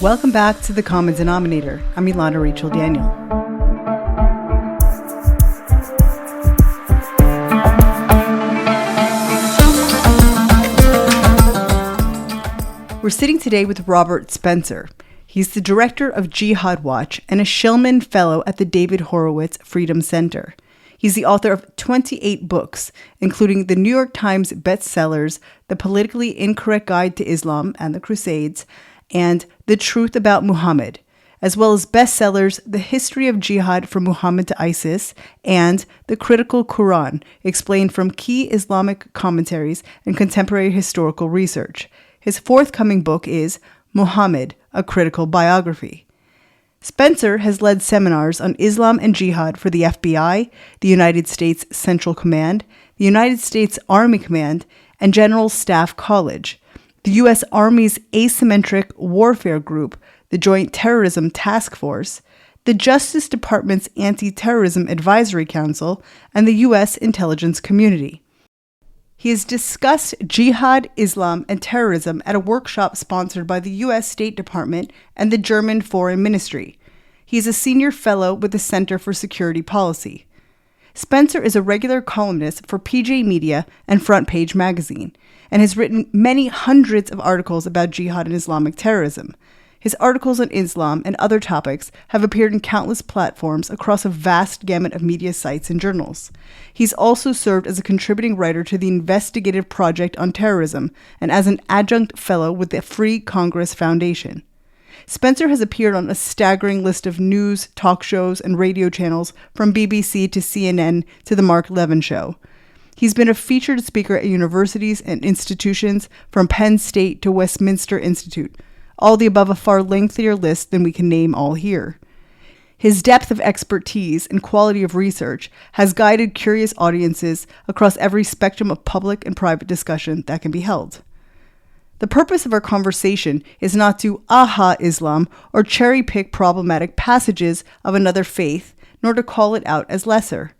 Welcome back to The Common Denominator. I'm Ilana Rachel Daniel. We're sitting today with Robert Spencer. He's the director of Jihad Watch and a Shillman Fellow at the David Horowitz Freedom Center. He's the author of 28 books, including the New York Times bestsellers The Politically Incorrect Guide to Islam and the Crusades, and The Truth About Muhammad, as well as bestsellers The History of Jihad from Muhammad to ISIS and The Critical Quran, explained from key Islamic commentaries and contemporary historical research. His forthcoming book is Muhammad, A Critical Biography. Spencer has led seminars on Islam and Jihad for the FBI, the United States Central Command, the United States Army Command, and General Staff College, the U.S. Army's Asymmetric Warfare Group, the Joint Terrorism Task Force, the Justice Department's Anti-Terrorism Advisory Council, and the U.S. intelligence community. He has discussed jihad, Islam, and terrorism at a workshop sponsored by the U.S. State Department and the German Foreign Ministry. He is a senior fellow with the Center for Security Policy. Spencer is a regular columnist for PJ Media and Front Page Magazine, and has written many hundreds of articles about jihad and Islamic terrorism. His articles on Islam and other topics have appeared in countless platforms across a vast gamut of media sites and journals. He's also served as a contributing writer to the Investigative Project on Terrorism and as an adjunct fellow with the Free Congress Foundation. Spencer has appeared on a staggering list of news, talk shows, and radio channels from BBC to CNN to The Mark Levin Show. He's been a featured speaker at universities and institutions from Penn State to Westminster Institute, all the above a far lengthier list than we can name all here. His depth of expertise and quality of research has guided curious audiences across every spectrum of public and private discussion that can be held. The purpose of our conversation is not to aha Islam or cherry-pick problematic passages of another faith, nor to call it out as lesser.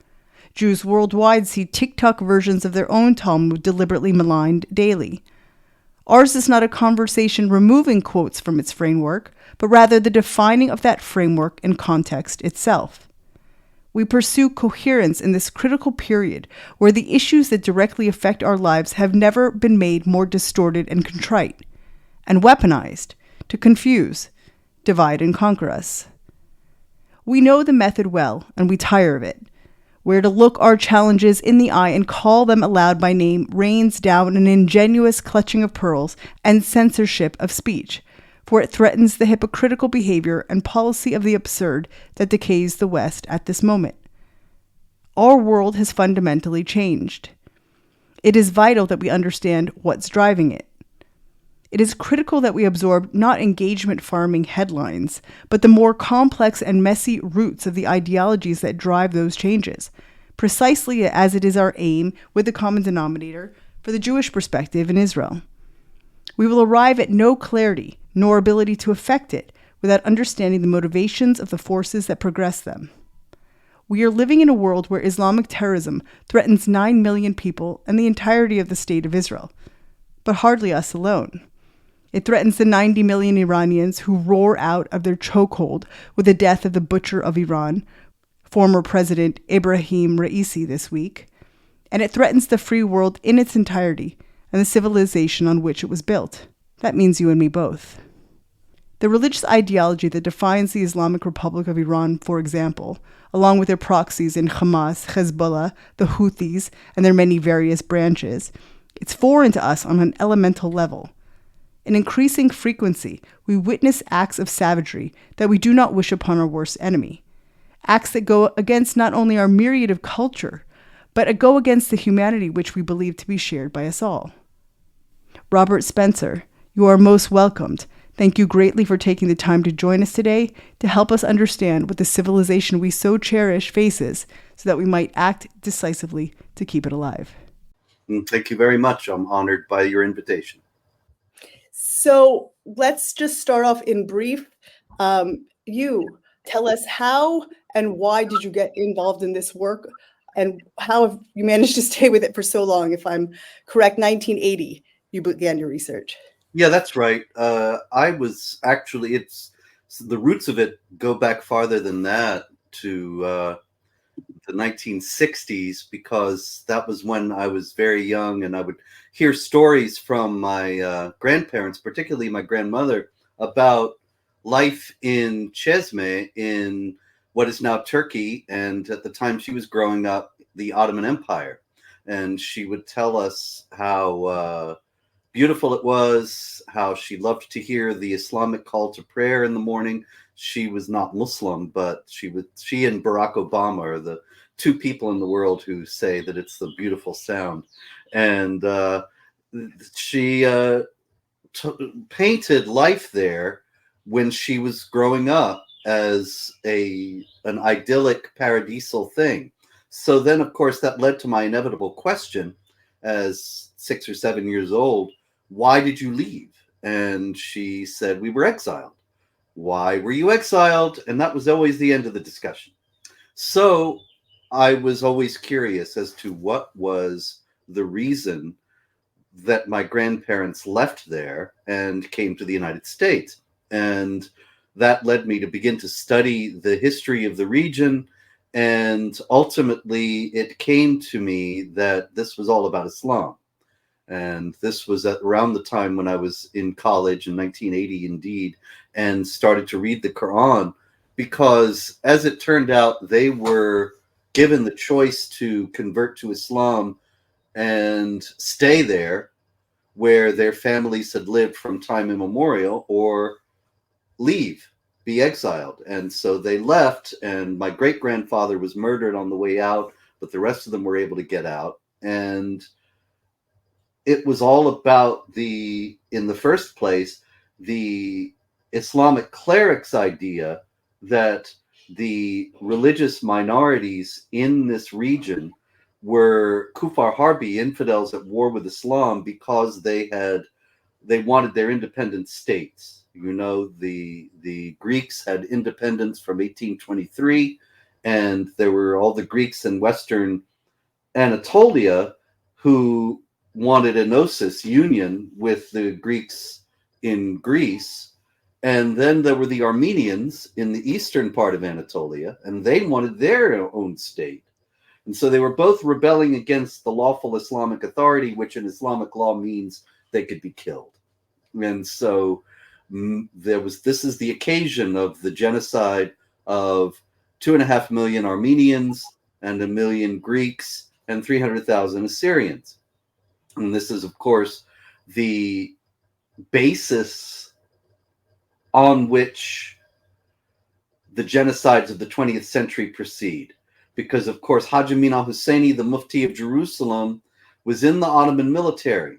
Jews worldwide see TikTok versions of their own Talmud deliberately maligned daily. Ours is not a conversation removing quotes from its framework, but rather the defining of that framework in context itself. We pursue coherence in this critical period where the issues that directly affect our lives have never been made more distorted and contrite, and weaponized to confuse, divide, and conquer us. We know the method well, and we tire of it. Where to look our challenges in the eye and call them aloud by name rains down an ingenuous clutching of pearls and censorship of speech, for it threatens the hypocritical behavior and policy of the absurd that decays the West at this moment. Our world has fundamentally changed. It is vital that we understand what's driving it. It is critical that we absorb not engagement farming headlines, but the more complex and messy roots of the ideologies that drive those changes, precisely as it is our aim with the common denominator for the Jewish perspective in Israel. We will arrive at no clarity nor ability to affect it without understanding the motivations of the forces that progress them. We are living in a world where Islamic terrorism threatens 9 million people and the entirety of the state of Israel, but hardly us alone. It threatens the 90 million Iranians who roar out of their chokehold with the death of the butcher of Iran, former President Ebrahim Raisi this week. And it threatens the free world in its entirety and the civilization on which it was built. That means you and me both. The religious ideology that defines the Islamic Republic of Iran, for example, along with their proxies in Hamas, Hezbollah, the Houthis, and their many various branches, it's foreign to us on an elemental level. In increasing frequency, we witness acts of savagery that we do not wish upon our worst enemy. Acts that go against not only our myriad of culture, but go against the humanity which we believe to be shared by us all. Robert Spencer, you are most welcomed. Thank you greatly for taking the time to join us today to help us understand what the civilization we so cherish faces so that we might act decisively to keep it alive. Thank you very much. I'm honored by your invitation. So let's just start off in brief. You tell us how and why did you get involved in this work, and how have you managed to stay with it for so long? If I'm correct, 1980, you began your research. Yeah, that's right. I was actually, it's the roots of it go back farther than that to the 1960s, because that was when I was very young and I would hear stories from my grandparents, particularly my grandmother, about life in Chesme in what is now Turkey. And at the time she was growing up, the Ottoman Empire. And she would tell us how beautiful it was, how she loved to hear the Islamic call to prayer in the morning. She was not Muslim, but she and Barack Obama are the two people in the world who say that it's the beautiful sound. And she painted life there when she was growing up as an idyllic paradisal thing. So then, of course, that led to my inevitable question as 6 or 7 years old: why did you leave? And she said, we were exiled. Why were you exiled? And that was always the end of the discussion. So I was always curious as to what was the reason that my grandparents left there and came to the United States. And that led me to begin to study the history of the region. And ultimately, it came to me that this was all about Islam. And this was at around the time when I was in college in 1980, indeed, and started to read the Quran, because as it turned out, they were given the choice to convert to Islam and stay there where their families had lived from time immemorial, or leave, be exiled. And so they left, and my great grandfather was murdered on the way out, but the rest of them were able to get out. And it was all about in the first place, the Islamic clerics' idea that the religious minorities in this region were kufar harbi, infidels at war with Islam, because they wanted their independent states. You know, the Greeks had independence from 1823, and there were all the Greeks in Western Anatolia who wanted a gnosis union with the Greeks in Greece. And then there were the Armenians in the eastern part of Anatolia, and they wanted their own state. And so they were both rebelling against the lawful Islamic authority, which in Islamic law means they could be killed. And so this is the occasion of the genocide of 2.5 million Armenians and 1 million Greeks and 300,000 Assyrians. And this is, of course, the basis on which the genocides of the 20th century proceed. Because, of course, Haj Amin al-Husseini, the Mufti of Jerusalem, was in the Ottoman military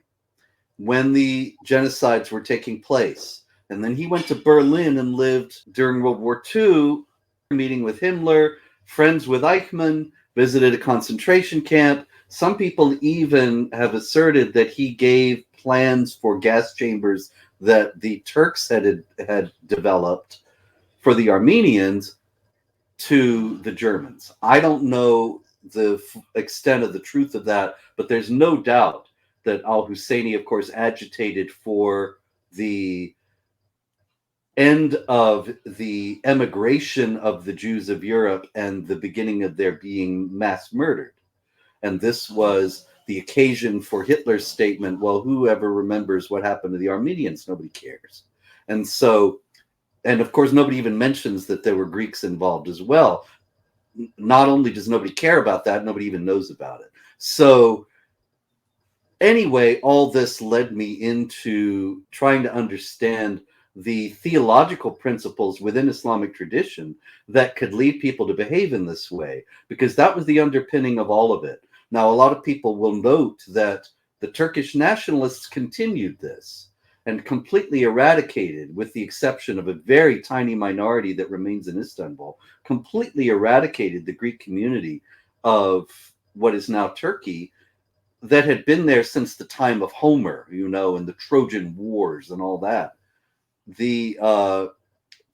when the genocides were taking place. And then he went to Berlin and lived during World War II, meeting with Himmler, friends with Eichmann, visited a concentration camp. Some people even have asserted that he gave plans for gas chambers that the Turks had developed for the Armenians to the Germans. I don't know the extent of the truth of that, but there's no doubt that al-Husseini, of course, agitated for the end of the emigration of the Jews of Europe and the beginning of their being mass murdered. And this was the occasion for Hitler's statement, well, whoever remembers what happened to the Armenians? Nobody cares. And so, and of course, nobody even mentions that there were Greeks involved as well. Not only does nobody care about that, nobody even knows about it. So anyway, all this led me into trying to understand the theological principles within Islamic tradition that could lead people to behave in this way, because that was the underpinning of all of it. Now, a lot of people will note that the Turkish nationalists continued this and completely eradicated, with the exception of a very tiny minority that remains in Istanbul, completely eradicated the Greek community of what is now Turkey, that had been there since the time of Homer, you know, and the Trojan Wars and all that. The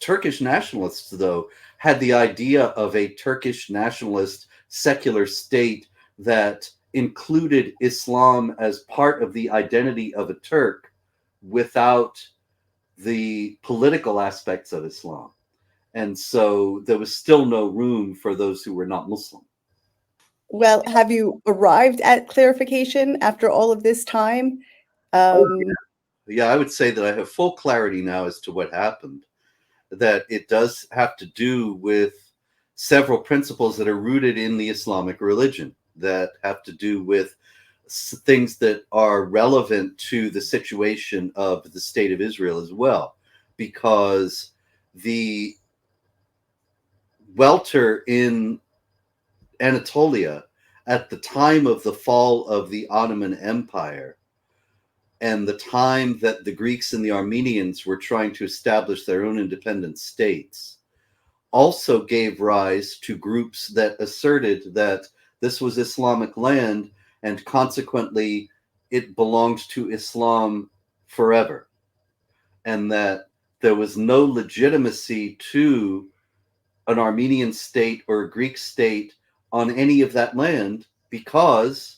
Turkish nationalists, though, had the idea of a Turkish nationalist secular state that included Islam as part of the identity of a Turk, without the political aspects of Islam. And so there was still no room for those who were not Muslim. Well, have you arrived at clarification after all of this time? Yeah, I would say that I have full clarity now as to what happened, that it does have to do with several principles that are rooted in the Islamic religion, that have to do with things that are relevant to the situation of the state of Israel as well, because the welter in Anatolia at the time of the fall of the Ottoman Empire and the time that the Greeks and the Armenians were trying to establish their own independent states also gave rise to groups that asserted that this was Islamic land and consequently it belonged to Islam forever, and that there was no legitimacy to an Armenian state or a Greek state on any of that land because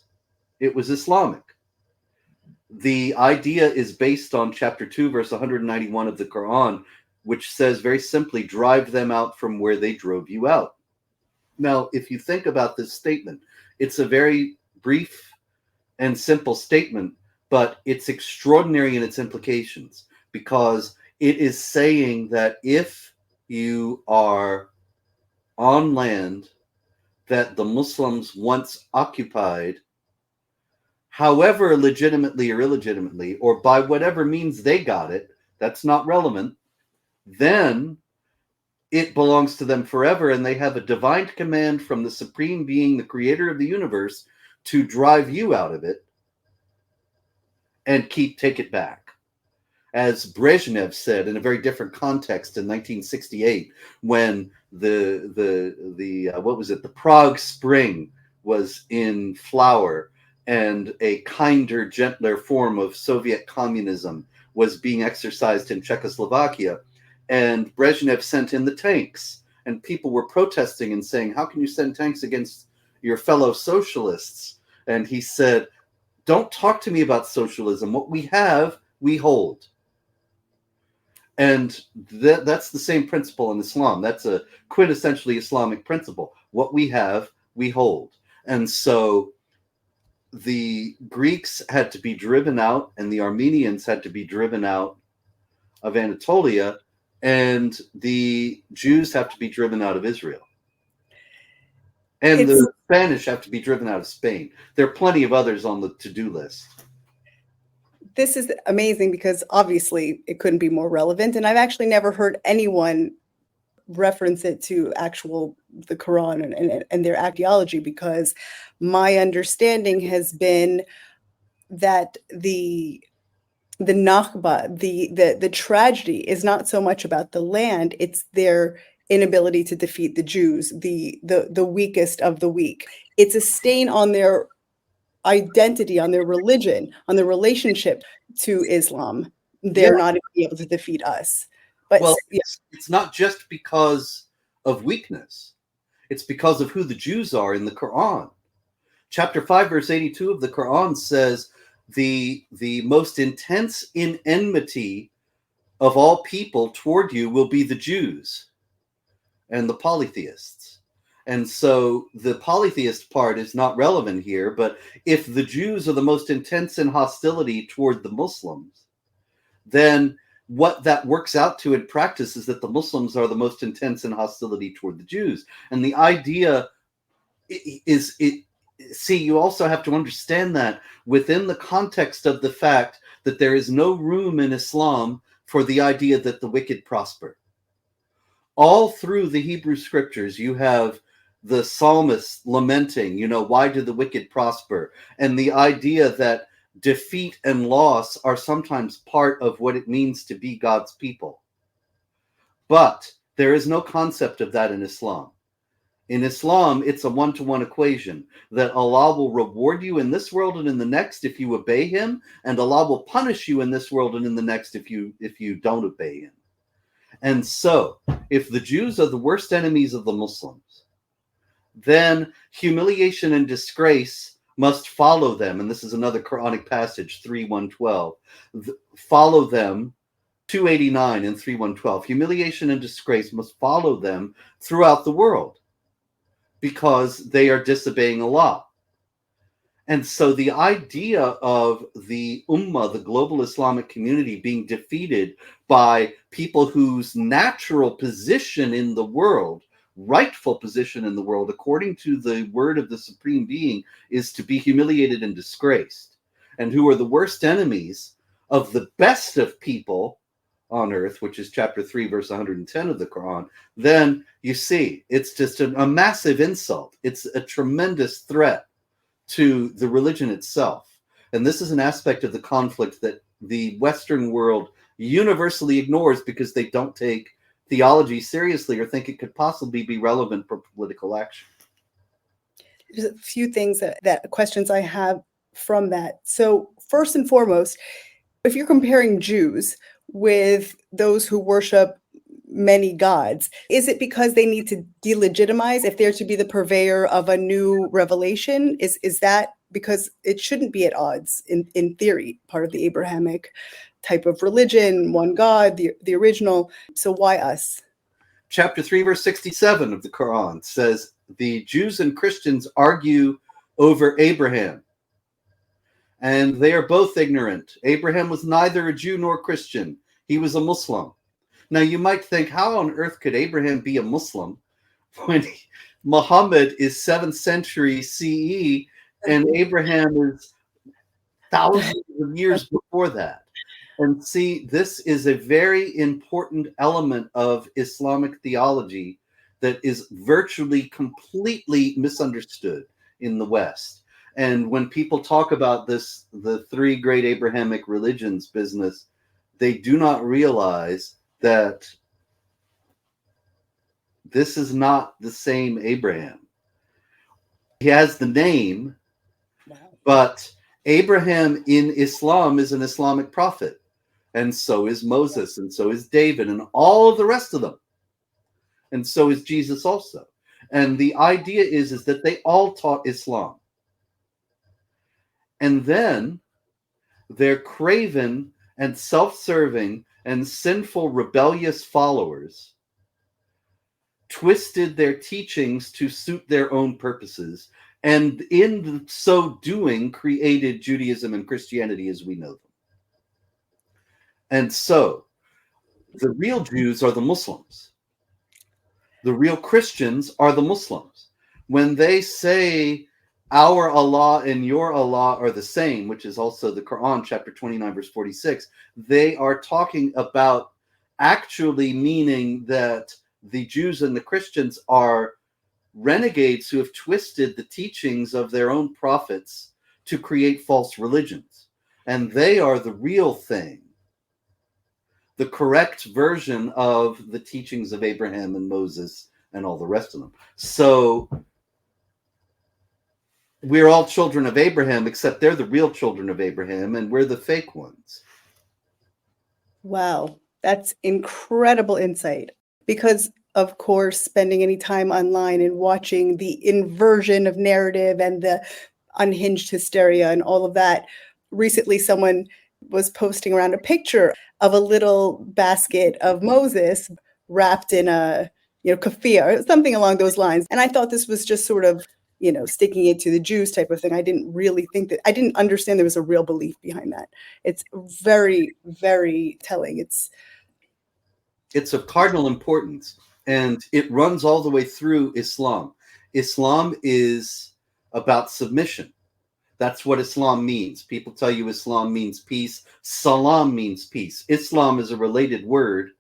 it was Islamic. The idea is based on chapter 2, verse 191 of the Quran, which says very simply, drive them out from where they drove you out. Now, if you think about this statement, it's a very brief and simple statement, but it's extraordinary in its implications, because it is saying that if you are on land that the Muslims once occupied, however legitimately or illegitimately, or by whatever means they got it, that's not relevant, then it belongs to them forever, and they have a divine command from the Supreme Being, the creator of the universe, to drive you out of it and take it back. As Brezhnev said in a very different context in 1968, when the Prague Spring was in flower and a kinder, gentler form of Soviet communism was being exercised in Czechoslovakia, and Brezhnev sent in the tanks, and people were protesting and saying, how can you send tanks against your fellow socialists? And he said, don't talk to me about socialism. What we have, we hold. And that's the same principle in Islam. That's a quintessentially Islamic principle. What we have, we hold. And so the Greeks had to be driven out, and the Armenians had to be driven out of Anatolia, and the Jews have to be driven out of Israel. And the Spanish have to be driven out of Spain. There are plenty of others on the to-do list. This is amazing because obviously it couldn't be more relevant. And I've actually never heard anyone reference it to the Quran and their ideology, because my understanding has been that the Nakba, the tragedy is not so much about the land, it's their inability to defeat the Jews, the weakest of the weak. It's a stain on their identity, on their religion, on their relationship to Islam. They're not able to defeat us. But well, it's not just because of weakness. It's because of who the Jews are in the Quran. Chapter 5, verse 82 of the Quran says, the most intense in enmity of all people toward you will be the Jews and the polytheists. And so the polytheist part is not relevant here, but if the Jews are the most intense in hostility toward the Muslims, then what that works out to in practice is that the Muslims are the most intense in hostility toward the Jews. And the idea is, you also have to understand that within the context of the fact that there is no room in Islam for the idea that the wicked prosper. All through the Hebrew scriptures, you have the psalmist lamenting, why do the wicked prosper? And the idea that defeat and loss are sometimes part of what it means to be God's people. But there is no concept of that in Islam. In Islam, it's a one-to-one equation that Allah will reward you in this world and in the next if you obey him, and Allah will punish you in this world and in the next if you don't obey him. And so, if the Jews are the worst enemies of the Muslims, then humiliation and disgrace must follow them. And this is another Quranic passage, 3:112. Follow them, 289 and 3:112. Humiliation and disgrace must follow them throughout the world because they are disobeying Allah. And so the idea of the Ummah, the global Islamic community, being defeated by people whose natural position in the world, rightful position in the world, according to the word of the Supreme Being, is to be humiliated and disgraced, and who are the worst enemies of the best of people on earth, which is chapter 3, verse 110 of the Quran, then you see it's just a massive insult. It's a tremendous threat to the religion itself. And this is an aspect of the conflict that the Western world universally ignores because they don't take theology seriously or think it could possibly be relevant for political action. There's a few things that questions I have from that. So first and foremost, if you're comparing Jews with those who worship many gods, is it because they need to delegitimize if they're to be the purveyor of a new revelation? Is that because it shouldn't be at odds in theory, part of the Abrahamic type of religion, one God, the original? So why us? Chapter 3, verse 67 of the Quran says the Jews and Christians argue over Abraham, and they are both ignorant. Abraham was neither a Jew nor Christian. He was a Muslim. Now, you might think, how on earth could Abraham be a Muslim when Muhammad is 7th century CE and Abraham is thousands of years before that? And see, this is a very important element of Islamic theology that is virtually completely misunderstood in the West. And when people talk about this, the three great Abrahamic religions business, they do not realize that this is not the same Abraham. He has the name, but Abraham in Islam is an Islamic prophet, and so is Moses, and so is David, and all of the rest of them, and so is Jesus also. And the idea is that they all taught Islam, and then their craven and self-serving and sinful, rebellious followers twisted their teachings to suit their own purposes, and in so doing created Judaism and Christianity as we know them. And so the real Jews are the Muslims. The real Christians are the Muslims. When they say our Allah and your Allah are the same, which is also the Quran, chapter 29, verse 46, they are talking about actually meaning that the Jews and the Christians are renegades who have twisted the teachings of their own prophets to create false religions. And they are the real thing, the correct version of the teachings of Abraham and Moses and all the rest of them. So we're all children of Abraham, except they're the real children of Abraham, and we're the fake ones. Wow, that's incredible insight. Because, of course, spending any time online and watching the inversion of narrative and the unhinged hysteria and all of that, recently someone was posting around a picture of a little basket of Moses wrapped in a kefir, something along those lines. And I thought this was just sort of sticking it to the Jews type of thing. I didn't really think that, I didn't understand there was a real belief behind that. It's very, very telling. It's of cardinal importance, and it runs all the way through Islam. Islam is about submission. That's what Islam means. People tell you Islam means peace. Salam means peace. Islam is a related word.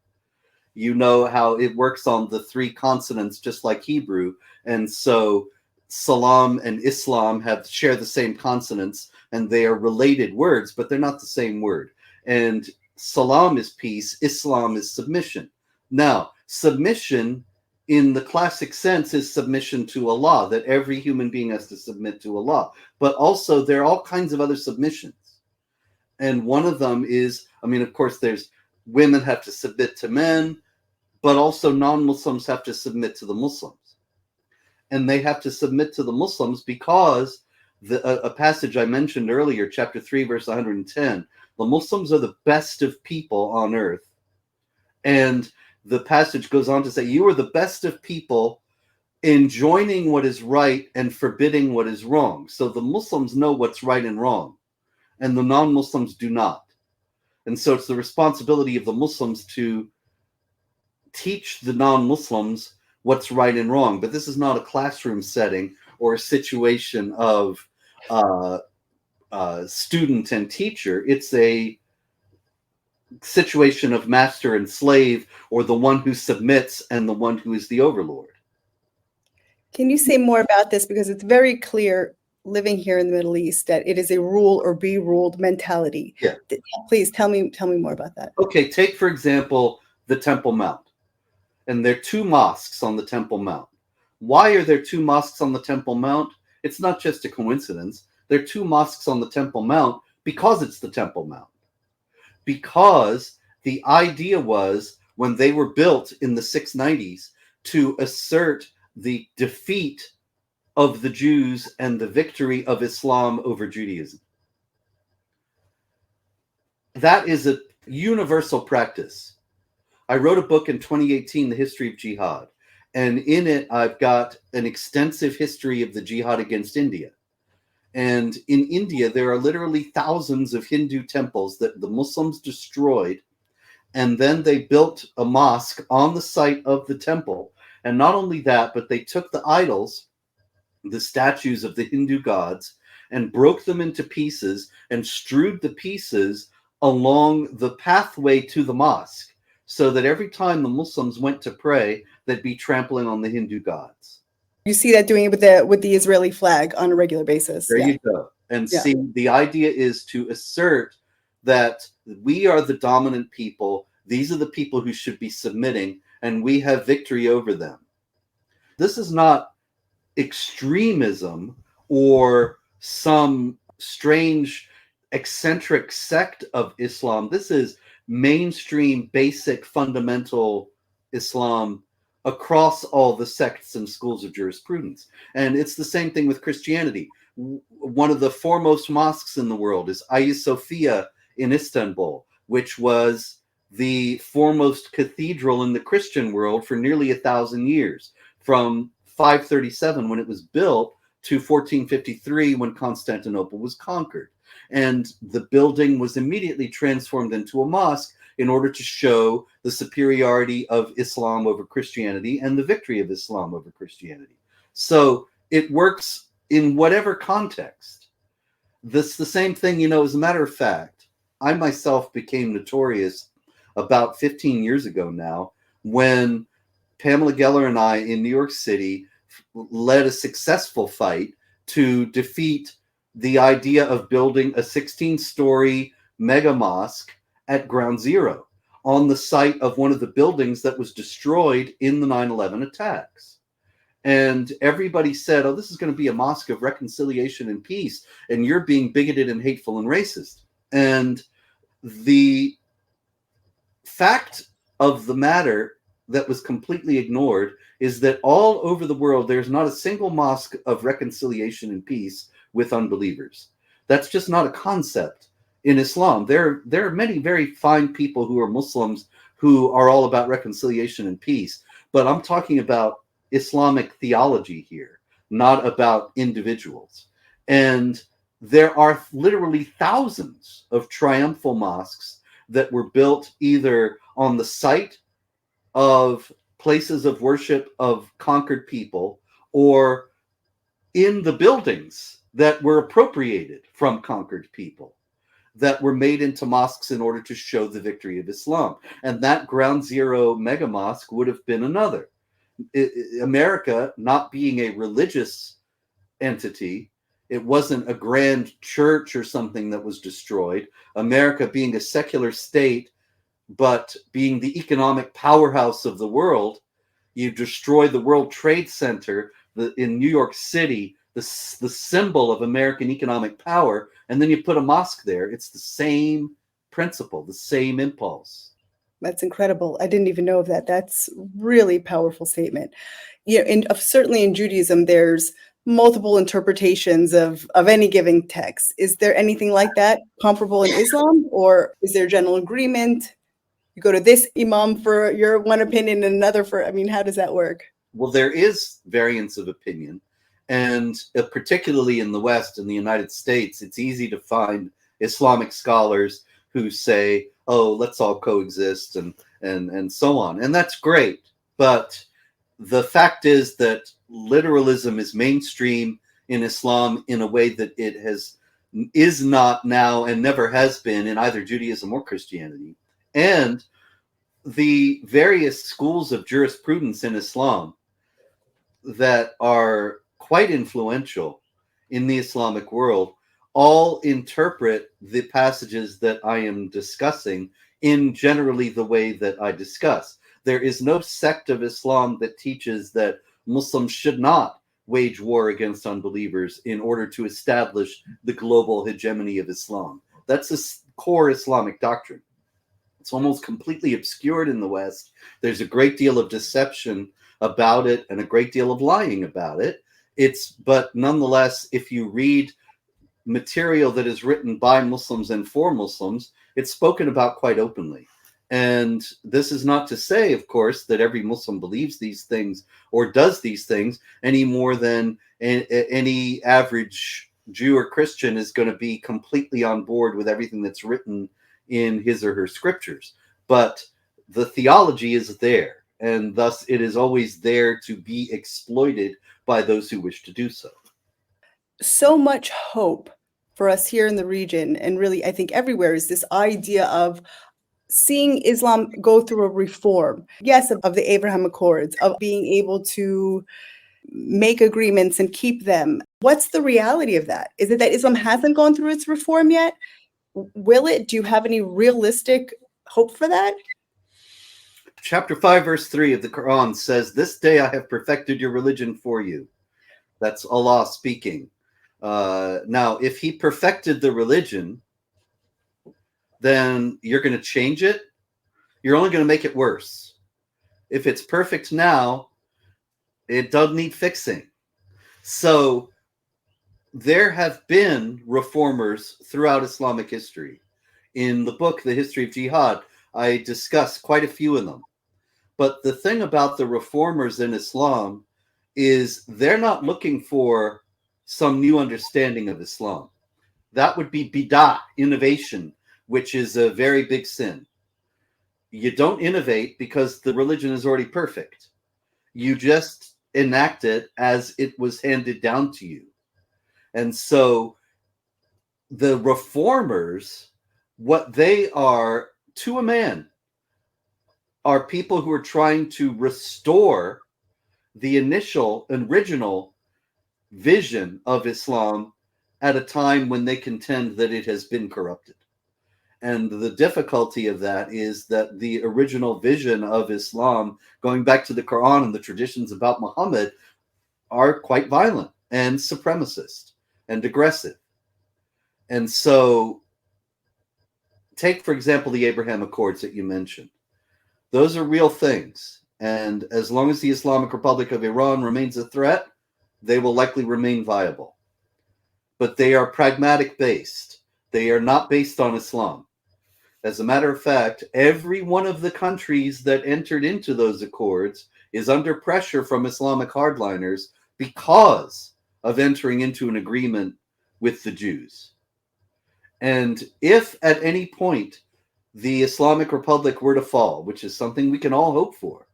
You know how it works on the three consonants, just like Hebrew. And so Salam and Islam share the same consonants, and they are related words, but they're not the same word. And Salam is peace, Islam is submission. Now, submission in the classic sense is submission to Allah, that every human being has to submit to Allah. But also there are all kinds of other submissions. And one of them is, of course, there's women have to submit to men, but also non-Muslims have to submit to the Muslims. And they have to submit to the Muslims because a passage I mentioned earlier, chapter 3, verse 110, the Muslims are the best of people on earth. And the passage goes on to say, you are the best of people enjoining what is right and forbidding what is wrong. So the Muslims know what's right and wrong, and the non-Muslims do not. And so it's the responsibility of the Muslims to teach the non-Muslims what's right and wrong. But this is not a classroom setting or a situation of student and teacher. It's a situation of master and slave, or the one who submits and the one who is the overlord. Can you say more about this? Because it's very clear, living here in the Middle East, that it is a rule or be ruled mentality. Yeah. Please tell me more about that. Okay, take for example the Temple Mount. And there are 2 mosques on the Temple Mount. Why are there 2 mosques on the Temple Mount? It's not just a coincidence. There are 2 mosques on the Temple Mount because it's the Temple Mount. Because the idea was, when they were built in the 690s, to assert the defeat of the Jews and the victory of Islam over Judaism. That is a universal practice. I wrote a book in 2018, The History of Jihad, and in it I've got an extensive history of the jihad against India. And in India, there are literally thousands of Hindu temples that the Muslims destroyed, and then they built a mosque on the site of the temple. And not only that, but they took the idols, the statues of the Hindu gods, and broke them into pieces and strewed the pieces along the pathway to the mosque, so that every time the Muslims went to pray, they'd be trampling on the Hindu gods. You see that doing it with the Israeli flag on a regular basis. There you go. And see, the idea is to assert that we are the dominant people. These are the people who should be submitting, and we have victory over them. This is not extremism or some strange eccentric sect of Islam. This is mainstream, basic, fundamental Islam across all the sects and schools of jurisprudence. And it's the same thing with Christianity. One of the foremost mosques in the world is Hagia Sophia in Istanbul, which was the foremost cathedral in the Christian world for nearly 1,000 years, from 537 when it was built to 1453 when Constantinople was conquered. And the building was immediately transformed into a mosque in order to show the superiority of Islam over Christianity and the victory of Islam over Christianity. So it works in whatever context. This the same thing, as a matter of fact, I myself became notorious about 15 years ago now, when Pamela Geller and I in New York City led a successful fight to defeat the idea of building a 16-story mega mosque at Ground Zero on the site of one of the buildings that was destroyed in the 9/11 attacks. And everybody said, oh, this is going to be a mosque of reconciliation and peace, and you're being bigoted and hateful and racist. And the fact of the matter that was completely ignored is that all over the world, there's not a single mosque of reconciliation and peace with unbelievers. That's just not a concept in Islam. There are many very fine people who are Muslims who are all about reconciliation and peace, but I'm talking about Islamic theology here, not about individuals. And there are literally thousands of triumphal mosques that were built either on the site of places of worship of conquered people or in the buildings that were appropriated from conquered people, that were made into mosques in order to show the victory of Islam. And that Ground Zero mega mosque would have been another. America, not being a religious entity, it wasn't a grand church or something that was destroyed. America being a secular state, but being the economic powerhouse of the world, you destroy the World Trade Center in New York City, the symbol of American economic power, and then you put a mosque there. It's the same principle, the same impulse. That's incredible. I didn't even know of that. That's really powerful statement. Certainly in Judaism, there's multiple interpretations of any given text. Is there anything like that comparable in Islam, or is there general agreement? You go to this imam for your one opinion and another for, I mean, how does that work? Well, there is variance of opinion, and particularly in the West, in the United States, it's easy to find Islamic scholars who say, "Oh, let's all coexist," and so on, and that's great. But the fact is that literalism is mainstream in Islam in a way that it is not now and never has been in either Judaism or Christianity, and the various schools of jurisprudence in Islam that are quite influential in the Islamic world all interpret the passages that I am discussing in generally the way that I discuss. There is no sect of Islam that teaches that Muslims should not wage war against unbelievers in order to establish the global hegemony of Islam. That's a core Islamic doctrine. It's almost completely obscured in the West. There's a great deal of deception about it and a great deal of lying about it. But nonetheless, if you read material that is written by Muslims and for Muslims, it's spoken about quite openly. And this is not to say, of course, that every Muslim believes these things or does these things any more than any average Jew or Christian is going to be completely on board with everything that's written in his or her scriptures. But the theology is there, and thus it is always there to be exploited by those who wish to do so. So much hope for us here in the region, and really I think everywhere, is this idea of seeing Islam go through a reform, yes, of the Abraham Accords, of being able to make agreements and keep them. What's the reality of that? Is it that Islam hasn't gone through its reform yet? Will it? Do you have any realistic hope for that? Chapter 5, verse 3 of the Quran says, "This day I have perfected your religion for you." That's Allah speaking. Now, if he perfected the religion, then you're going to change it. You're only going to make it worse. If it's perfect now, it doesn't need fixing. So there have been reformers throughout Islamic history. In the book, The History of Jihad, I discuss quite a few of them. But the thing about the reformers in Islam is they're not looking for some new understanding of Islam. That would be bid'ah, innovation, which is a very big sin. You don't innovate because the religion is already perfect. You just enact it as it was handed down to you. And so the reformers, what they are to a man, are people who are trying to restore the original vision of Islam at a time when they contend that it has been corrupted. And the difficulty of that is that the original vision of Islam, going back to the Quran and the traditions about Muhammad, are quite violent and supremacist and aggressive. And so, take, for example, the Abraham Accords that you mentioned. Those are real things. And as long as the Islamic Republic of Iran remains a threat, they will likely remain viable. But they are pragmatic based. They are not based on Islam. As a matter of fact, every one of the countries that entered into those accords is under pressure from Islamic hardliners because of entering into an agreement with the Jews. And if at any point the Islamic Republic were to fall, which is something we can all hope for,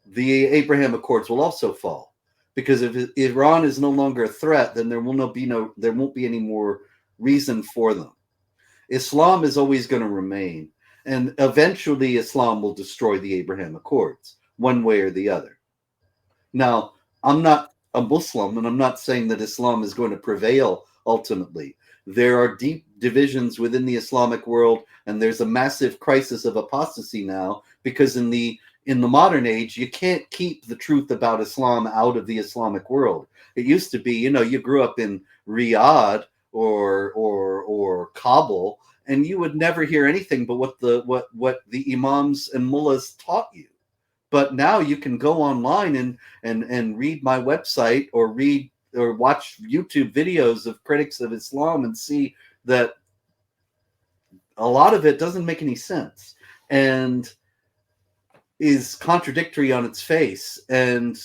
the Abraham Accords will also fall. Because if Iran is no longer a threat, then there won't be any more reason for them. Islam is always going to remain, and eventually Islam will destroy the Abraham Accords, one way or the other. Now, I'm not a Muslim, and I'm not saying that Islam is going to prevail ultimately. There are deep divisions within the Islamic world, and there's a massive crisis of apostasy now, because in the modern age, you can't keep the truth about Islam out of the Islamic world. It used to be, you grew up in Riyadh or Kabul, and you would never hear anything but what the imams and mullahs taught you. But now you can go online and read my website, or read or watch YouTube videos of critics of Islam, and see that a lot of it doesn't make any sense and is contradictory on its face, and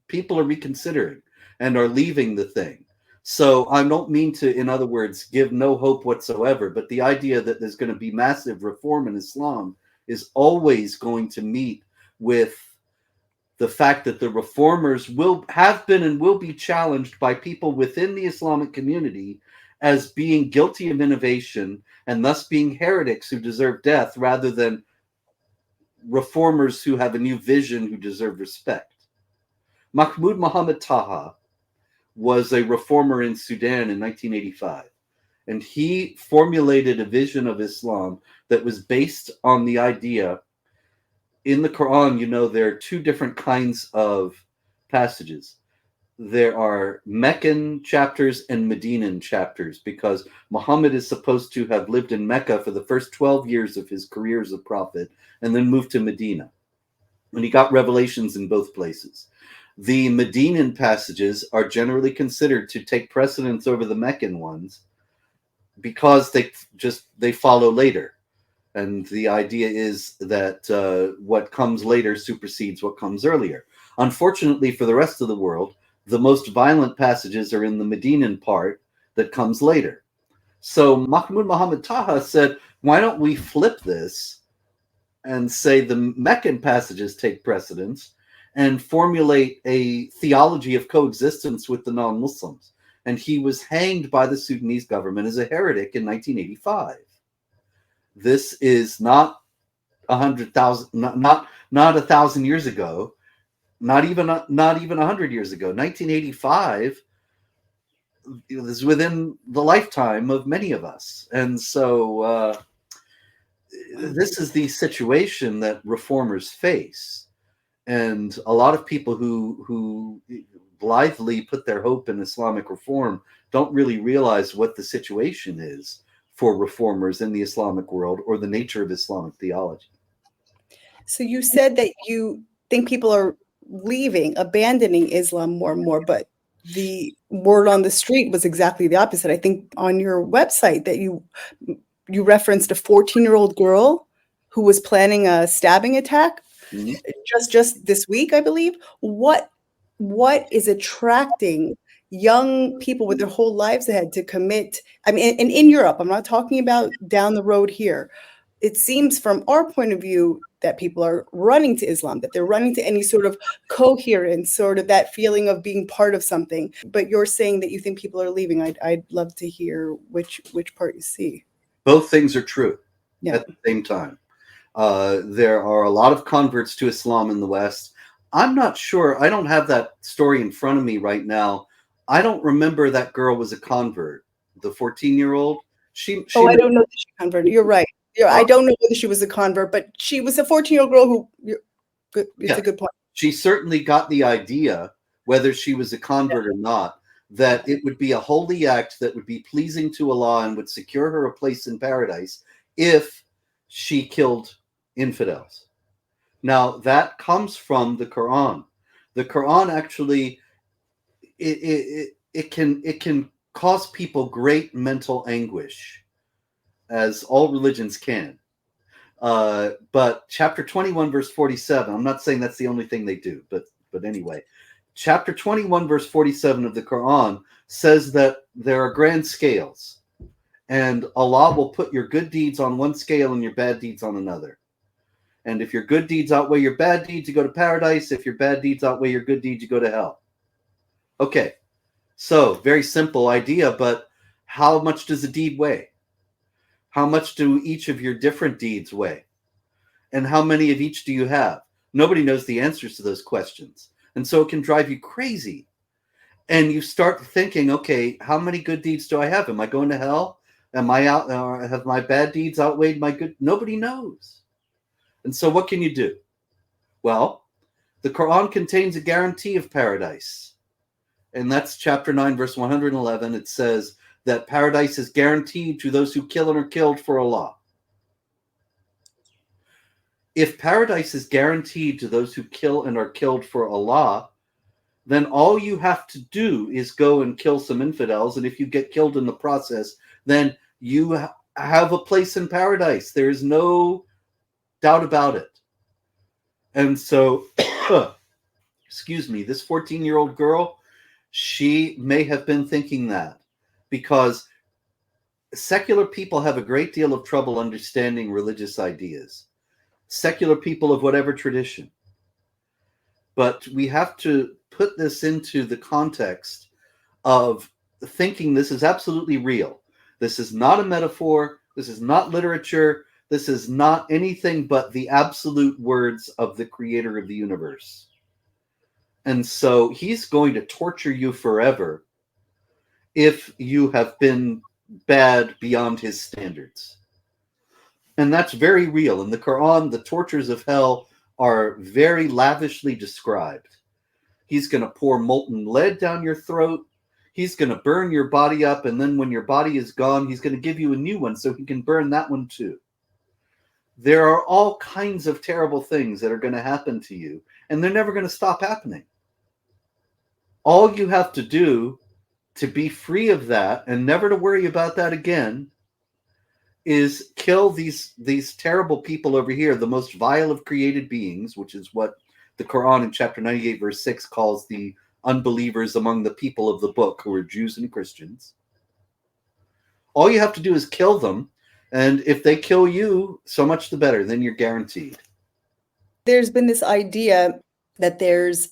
people are reconsidering and are leaving the thing. So I don't mean to, in other words, give no hope whatsoever, but the idea that there's going to be massive reform in Islam is always going to meet with the fact that the reformers will have been and will be challenged by people within the Islamic community as being guilty of innovation and thus being heretics who deserve death, rather than reformers who have a new vision who deserve respect. Mahmoud Mohammed Taha was a reformer in Sudan in 1985, and he formulated a vision of Islam that was based on the idea. In the Quran, you know, there are two different kinds of passages. There are Meccan chapters and Medinan chapters, because Muhammad is supposed to have lived in Mecca for the first 12 years of his career as a prophet, and then moved to Medina. And he got revelations in both places. The Medinan passages are generally considered to take precedence over the Meccan ones because they follow later. And the idea is that what comes later supersedes what comes earlier. Unfortunately for the rest of the world, the most violent passages are in the Medinan part that comes later. So Mahmoud Mohammed Taha said, why don't we flip this and say the Meccan passages take precedence and formulate a theology of coexistence with the non-Muslims? And he was hanged by the Sudanese government as a heretic in 1985. This is not 100,000, not 1,000 years ago, not even 100 years ago. 1985 is within the lifetime of many of us, and so this is the situation that reformers face, and a lot of people who blithely put their hope in Islamic reform don't really realize what the situation is for reformers in the Islamic world, or the nature of Islamic theology. So you said that you think people are leaving, abandoning Islam more and more, but the word on the street was exactly the opposite. I think on your website that you referenced a 14-year-old girl who was planning a stabbing attack just this week, I believe. What is attracting young people with their whole lives ahead to commit? I mean, and in Europe, I'm not talking about down the road here. It seems from our point of view that people are running to Islam, that they're running to any sort of coherence, sort of that feeling of being part of something. But you're saying that you think people are leaving. I'd love to hear which part you see. Both things are true at the same time. There are a lot of converts to Islam in the West. I'm not sure. I don't have that story in front of me right now. I don't remember that girl was a convert. The 14-year-old. I don't know that she converted. You're right. I don't know whether she was a convert, but she was a 14-year-old girl who. It's a good point. She certainly got the idea, whether she was a convert or not, that it would be a holy act that would be pleasing to Allah and would secure her a place in paradise if she killed infidels. Now that comes from the Quran. The Quran actually it can cause people great mental anguish, as all religions can. But chapter 21 verse 47, I'm not saying that's the only thing they do, but anyway, chapter 21 verse 47 of the Quran says that there are grand scales, and Allah will put your good deeds on one scale and your bad deeds on another. And if your good deeds outweigh your bad deeds, you go to paradise. If your bad deeds outweigh your good deeds, you go to hell. Okay, so very simple idea, but how much does a deed weigh? How much do each of your different deeds weigh? And how many of each do you have? Nobody knows the answers to those questions. And so it can drive you crazy. And you start thinking, okay, how many good deeds do I have? Am I going to hell? Am I out? Have my bad deeds outweighed my good? Nobody knows. And so what can you do? Well, the Quran contains a guarantee of paradise. And that's chapter 9, verse 111. It says that paradise is guaranteed to those who kill and are killed for Allah. if paradise is guaranteed to those who kill and are killed for Allah, then all you have to do is go and kill some infidels. And if you get killed in the process, then you have a place in paradise. There is no doubt about it. And so, excuse me, this 14-year-old girl, she may have been thinking that, because secular people have a great deal of trouble understanding religious ideas. Secular people of whatever tradition. But we have to put this into the context of thinking this is absolutely real. This is not a metaphor. This is not literature. This is not anything but the absolute words of the creator of the universe. And so he's going to torture you forever if you have been bad beyond his standards. And that's very real. In the Quran, the tortures of hell are very lavishly described. He's going to pour molten lead down your throat. He's going to burn your body up. And then when your body is gone, he's going to give you a new one so he can burn that one too. There are all kinds of terrible things that are going to happen to you, and they're never going to stop happening. All you have to do to be free of that and never to worry about that again is kill these terrible people over here, the most vile of created beings, which is what the Quran in chapter 98, verse 6 calls the unbelievers among the people of the book, who are Jews and Christians. All you have to do is kill them, and if they kill you, so much the better. Then you're guaranteed. There's been this idea that there's,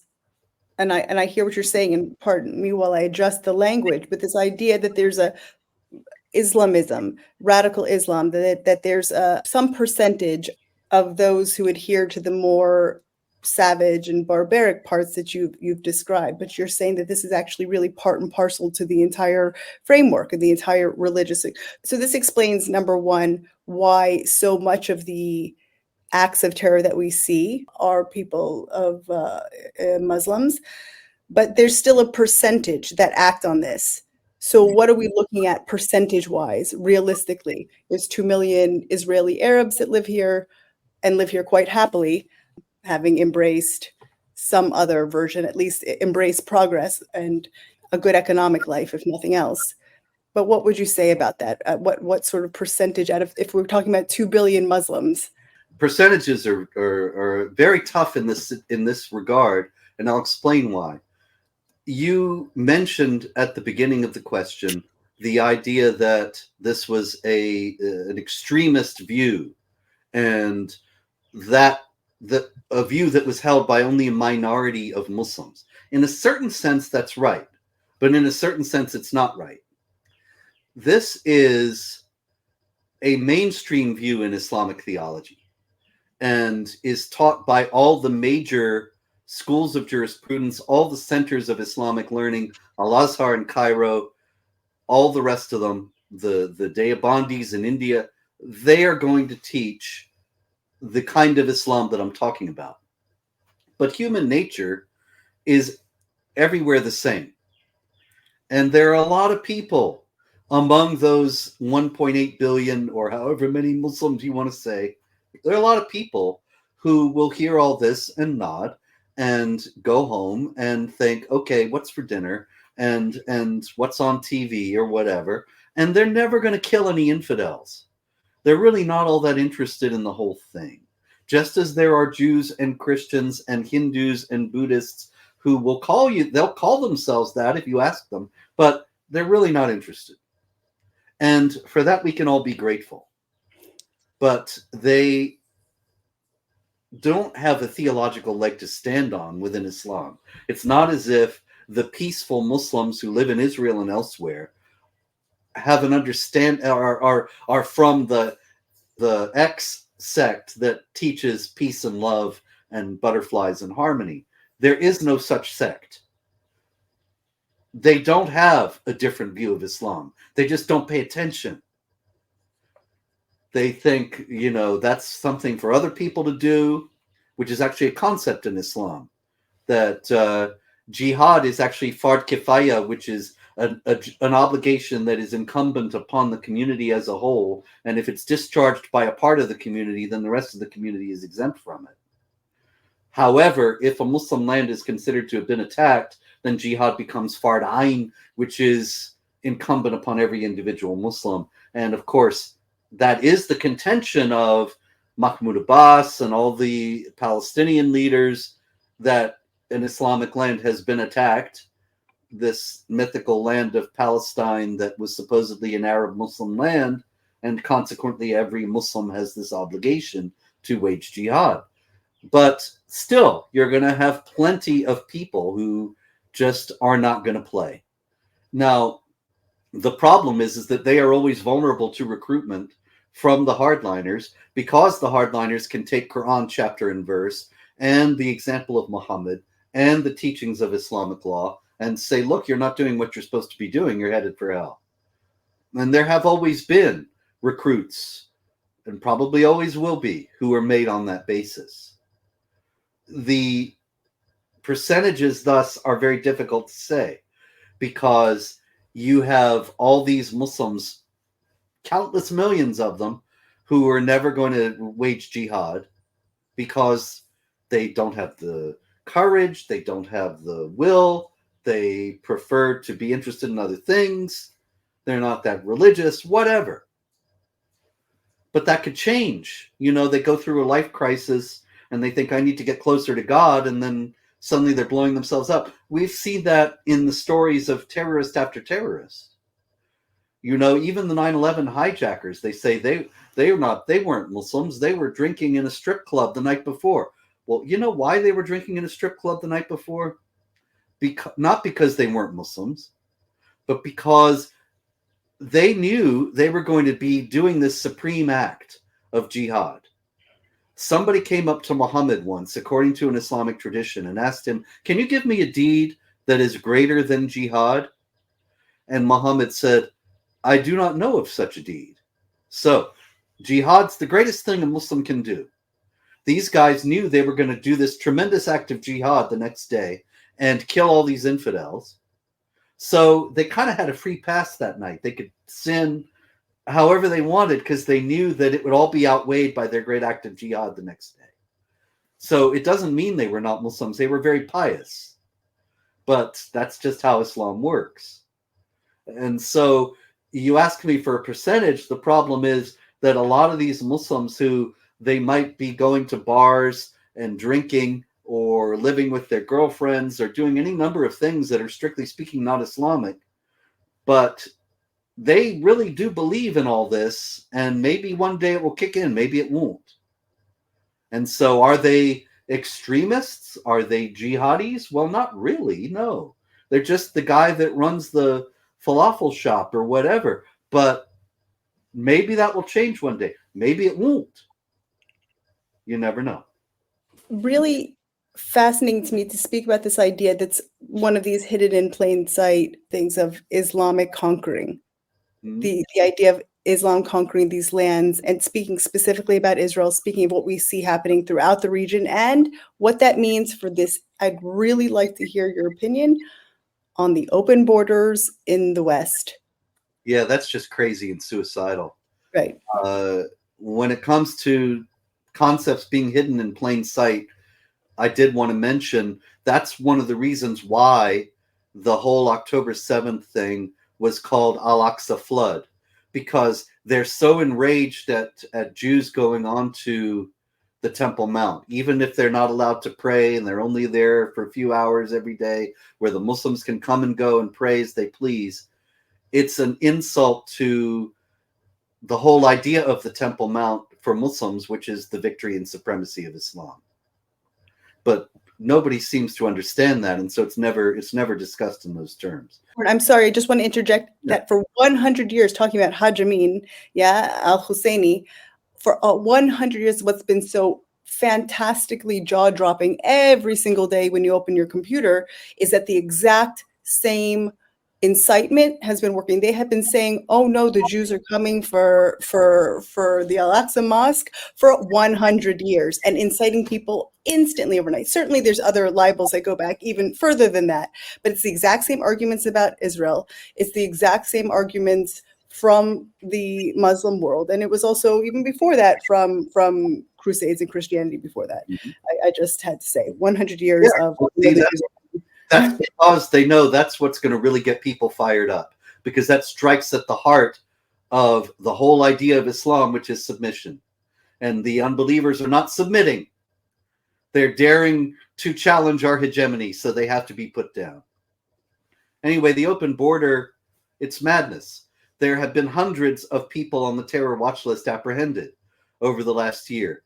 and I hear what you're saying, and pardon me while I adjust the language, but this idea that there's a Islamism, radical Islam, that there's some percentage of those who adhere to the more savage and barbaric parts that you've described, but you're saying that this is actually really part and parcel to the entire framework and the entire religious. So this explains, number one, why so much of the acts of terror that we see are people of Muslims, but there's still a percentage that act on this. So what are we looking at percentage-wise, realistically? There's 2 million Israeli Arabs that live here and live here quite happily, having embraced some other version, at least embrace progress and a good economic life, if nothing else. But what would you say about that? What sort of percentage out of, if we're talking about 2 billion Muslims? Percentages are very tough in this regard, and I'll explain why. You mentioned at the beginning of the question the idea that this was an extremist view, and that a view that was held by only a minority of Muslims. In a certain sense, that's right, but in a certain sense, it's not right. This is a mainstream view in Islamic theology and is taught by all the major schools of jurisprudence, all the centers of Islamic learning, Al-Azhar in Cairo, all the rest of them, the Deobandis in India. They are going to teach the kind of Islam that I'm talking about. But human nature is everywhere the same. And there are a lot of people among those 1.8 billion or however many Muslims you want to say. There are a lot of people who will hear all this and nod and go home and think, okay, what's for dinner and what's on TV or whatever. And they're never going to kill any infidels. They're really not all that interested in the whole thing. Just as there are Jews and Christians and Hindus and Buddhists who will they'll call themselves that if you ask them, but they're really not interested. And for that, we can all be grateful. But they don't have a theological leg to stand on within Islam. It's not as if the peaceful Muslims who live in Israel and elsewhere have an are from the X sect that teaches peace and love and butterflies and harmony. There is no such sect. They don't have a different view of Islam. They just don't pay attention. They think, that's something for other people to do, which is actually a concept in Islam, that jihad is actually fard kifaya, which is an obligation that is incumbent upon the community as a whole. And if it's discharged by a part of the community, then the rest of the community is exempt from it. However, if a Muslim land is considered to have been attacked, then jihad becomes fard ayn, which is incumbent upon every individual Muslim. And of course, that is the contention of Mahmoud Abbas and all the Palestinian leaders, that an Islamic land has been attacked, this mythical land of Palestine that was supposedly an Arab Muslim land, and consequently every Muslim has this obligation to wage jihad. But still, you're going to have plenty of people who just are not going to play. Now, the problem is that they are always vulnerable to recruitment from the hardliners, because the hardliners can take Quran chapter and verse and the example of Muhammad and the teachings of Islamic law and say, look, you're not doing what you're supposed to be doing. You're headed for hell. And there have always been recruits, and probably always will be, who are made on that basis. The percentages thus are very difficult to say, because you have all these Muslims, countless millions of them, who are never going to wage jihad because they don't have the courage, they don't have the will, they prefer to be interested in other things, they're not that religious, whatever. But that could change. You know, they go through a life crisis and they think, I need to get closer to God, and then suddenly they're blowing themselves up. We've seen that in the stories of terrorist after terrorist. You know, even the 9/11 hijackers, they say they weren't Muslims. They were drinking in a strip club the night before. Well, you know why they were drinking in a strip club the night before? Not because they weren't Muslims, but because they knew they were going to be doing this supreme act of jihad. Somebody came up to Muhammad once, according to an Islamic tradition, and asked him, can you give me a deed that is greater than jihad? And Muhammad said, I do not know of such a deed. So, jihad's the greatest thing a Muslim can do. These guys knew they were going to do this tremendous act of jihad the next day and kill all these infidels. So they kind of had a free pass that night. They could sin however they wanted, because they knew that it would all be outweighed by their great act of jihad the next day. So it doesn't mean they were not Muslims. They were very pious. But that's just how Islam works. And so you ask me for a percentage. The problem is that a lot of these Muslims who they might be going to bars and drinking or living with their girlfriends or doing any number of things that are strictly speaking not Islamic, but they really do believe in all this, and maybe one day it will kick in, maybe it won't. And so are they extremists? Are they jihadis? Well, not really, no. They're just the guy that runs the falafel shop or whatever. But maybe that will change one day. Maybe it won't. You never know. Really fascinating to me to speak about this idea that's one of these hidden in plain sight things of Islamic conquering. Mm-hmm. The idea of Islam conquering these lands, and speaking specifically about Israel, speaking of what we see happening throughout the region and what that means for this. I'd really like to hear your opinion on the open borders in the West. Yeah, that's just crazy and suicidal. Right. When it comes to concepts being hidden in plain sight, I did want to mention that's one of the reasons why the whole October 7th thing was called Al-Aqsa Flood, because they're so enraged at Jews going on to the Temple Mount, even if they're not allowed to pray and they're only there for a few hours every day where the Muslims can come and go and pray as they please. It's an insult to the whole idea of the Temple Mount for Muslims, which is the victory and supremacy of Islam. But nobody seems to understand that, and so it's never discussed in those terms. I'm sorry, I just want to interject that for 100 years, talking about Hajj Amin, al-Husseini, for 100 years, what's been so fantastically jaw-dropping every single day when you open your computer is that the exact same incitement has been working. They have been saying, "Oh no, the Jews are coming for the Al-Aqsa Mosque for 100 years," and inciting people instantly overnight. Certainly, there's other libels that go back even further than that, but it's the exact same arguments about Israel. It's the exact same arguments from the Muslim world, and it was also even before that from Crusades and Christianity before that. Mhm. I just had to say 100 years of Well, see, that's because they know that's what's going to really get people fired up, because that strikes at the heart of the whole idea of Islam, which is submission. And the unbelievers are not submitting. They're daring to challenge our hegemony, so they have to be put down. Anyway, the open border, it's madness. There have been hundreds of people on the terror watch list apprehended over the last year.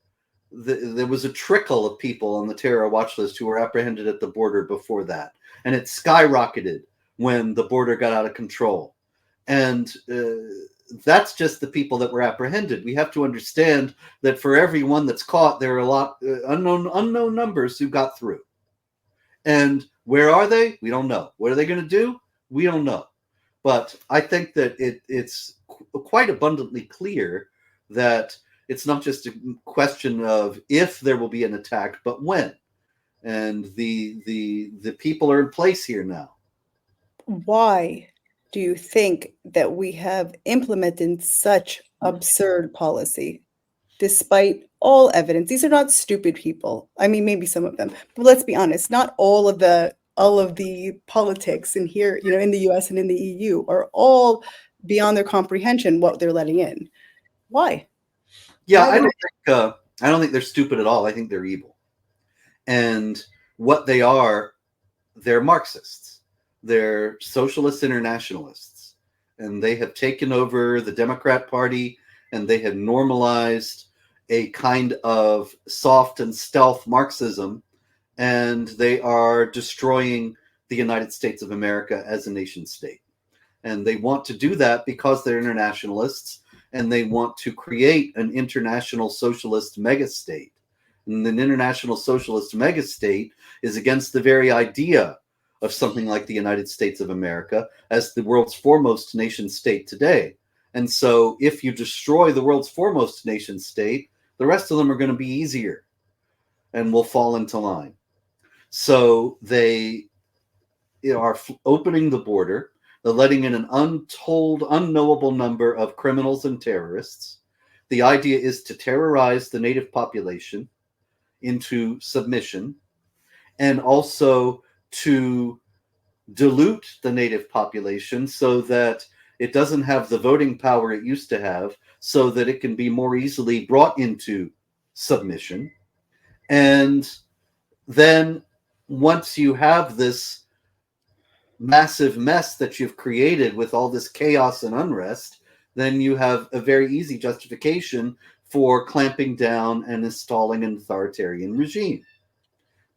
There was a trickle of people on the terror watch list who were apprehended at the border before that. And it skyrocketed when the border got out of control. And that's just the people that were apprehended. We have to understand that for every one that's caught, there are a lot unknown numbers who got through. And where are they? We don't know. What are they going to do? We don't know. But I think that it's quite abundantly clear that it's not just a question of if there will be an attack, but when. And the people are in place here now. Why do you think that we have implemented such absurd policy, despite all evidence? These are not stupid people. I mean, maybe some of them, but let's be honest. Not all of the politics in here, in the U.S. and in the EU, are all beyond their comprehension what they're letting in. Why? Yeah, I don't think they're stupid at all. I think they're evil. And what they are, they're Marxists. They're socialist internationalists. And they have taken over the Democrat Party, and they have normalized a kind of soft and stealth Marxism, and they are destroying the United States of America as a nation state. And they want to do that because they're internationalists, and they want to create an international socialist megastate. And an international socialist megastate is against the very idea of something like the United States of America as the world's foremost nation state today. And so if you destroy the world's foremost nation state, the rest of them are going to be easier and will fall into line. So they are opening the border. They're letting in an untold, unknowable number of criminals and terrorists. The idea is to terrorize the native population into submission, and also to dilute the native population so that it doesn't have the voting power it used to have, so that it can be more easily brought into submission. And then once you have this massive mess that you've created with all this chaos and unrest, then you have a very easy justification for clamping down and installing an authoritarian regime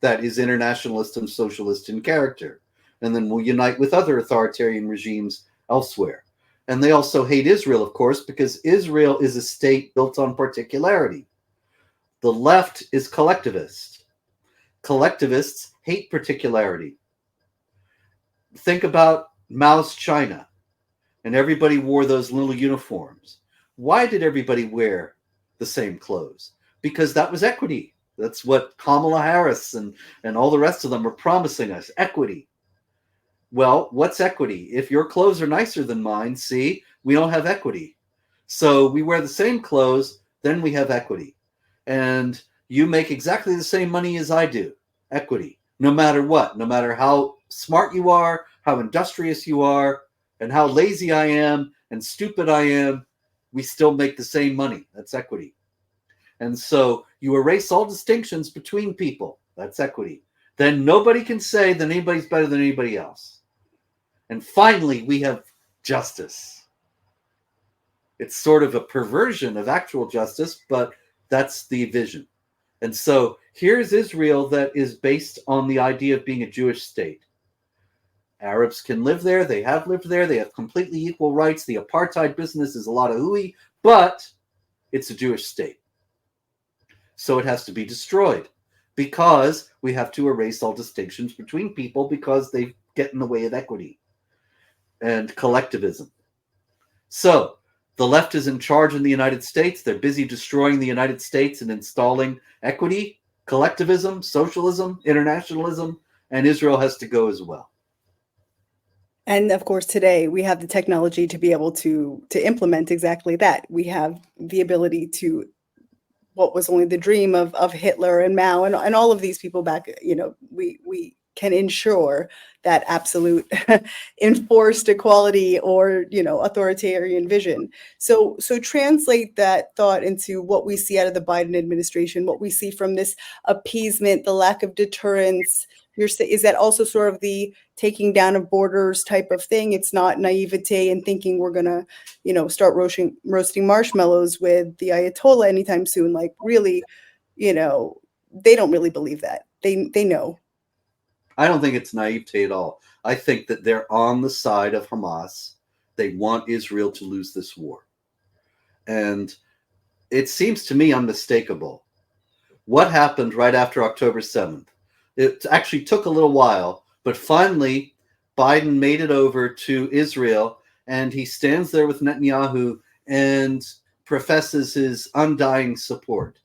that is internationalist and socialist in character, and then will unite with other authoritarian regimes elsewhere. And they also hate Israel, of course, because Israel is a state built on particularity. The left is collectivist. Collectivists hate particularity. Think about Mao's China, and everybody wore those little uniforms. Why did everybody wear the same clothes? Because that was equity. That's what Kamala Harris and all the rest of them are promising us, equity. Well, what's equity? If your clothes are nicer than mine, see, we don't have equity. So we wear the same clothes, then we have equity. And you make exactly the same money as I do, equity, no matter what, no matter how smart you are, how industrious you are, and how lazy I am and stupid I am, we still make the same money. That's equity. And so you erase all distinctions between people. That's equity. Then nobody can say that anybody's better than anybody else. And finally, we have justice. It's sort of a perversion of actual justice, but that's the vision. And so here's Israel that is based on the idea of being a Jewish state. Arabs can live there. They have lived there. They have completely equal rights. The apartheid business is a lot of hooey, but it's a Jewish state. So it has to be destroyed because we have to erase all distinctions between people because they get in the way of equity. and collectivism. So the left is in charge in the United States. They're busy destroying the United States and installing equity, collectivism, socialism, internationalism, and Israel has to go as well. And of course, today we have the technology to be able to implement exactly that. We have the ability to, what was only the dream of Hitler and Mao and all of these people back, we can ensure that absolute enforced equality or, authoritarian vision. So translate that thought into what we see out of the Biden administration, what we see from this appeasement, the lack of deterrence. Is that also sort of the taking down of borders type of thing? It's not naivete and thinking we're going to, start roasting marshmallows with the Ayatollah anytime soon. Like really, they don't really believe that. They know. I don't think it's naivete at all. I think that they're on the side of Hamas. They want Israel to lose this war. And it seems to me unmistakable. What happened right after October 7th? It actually took a little while, but finally Biden made it over to Israel, and he stands there with Netanyahu and professes his undying support.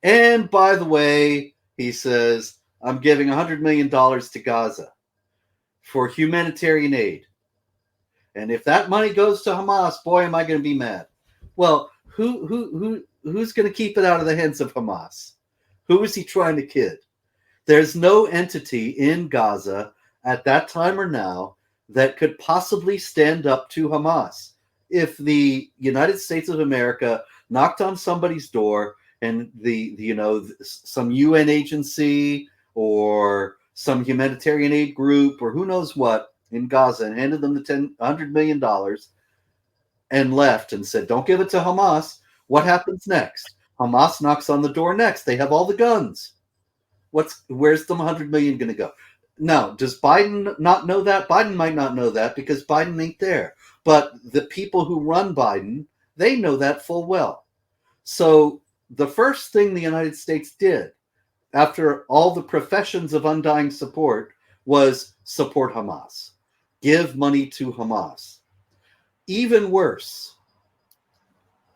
And by the way, he says, I'm giving $100 million to Gaza for humanitarian aid. And if that money goes to Hamas, boy, am I going to be mad. Well, who's going to keep it out of the hands of Hamas? Who is he trying to kid? There's no entity in Gaza at that time or now that could possibly stand up to Hamas. If the United States of America knocked on somebody's door and some UN agency or some humanitarian aid group or who knows what in Gaza and handed them the $100 million and left and said, don't give it to Hamas, what happens next? Hamas knocks on the door next. They have all the guns. Where's the $100 million going to go? Now, does Biden not know that? Biden might not know that because Biden ain't there. But the people who run Biden, they know that full well. So the first thing the United States did after all the professions of undying support was support Hamas, give money to Hamas. Even worse,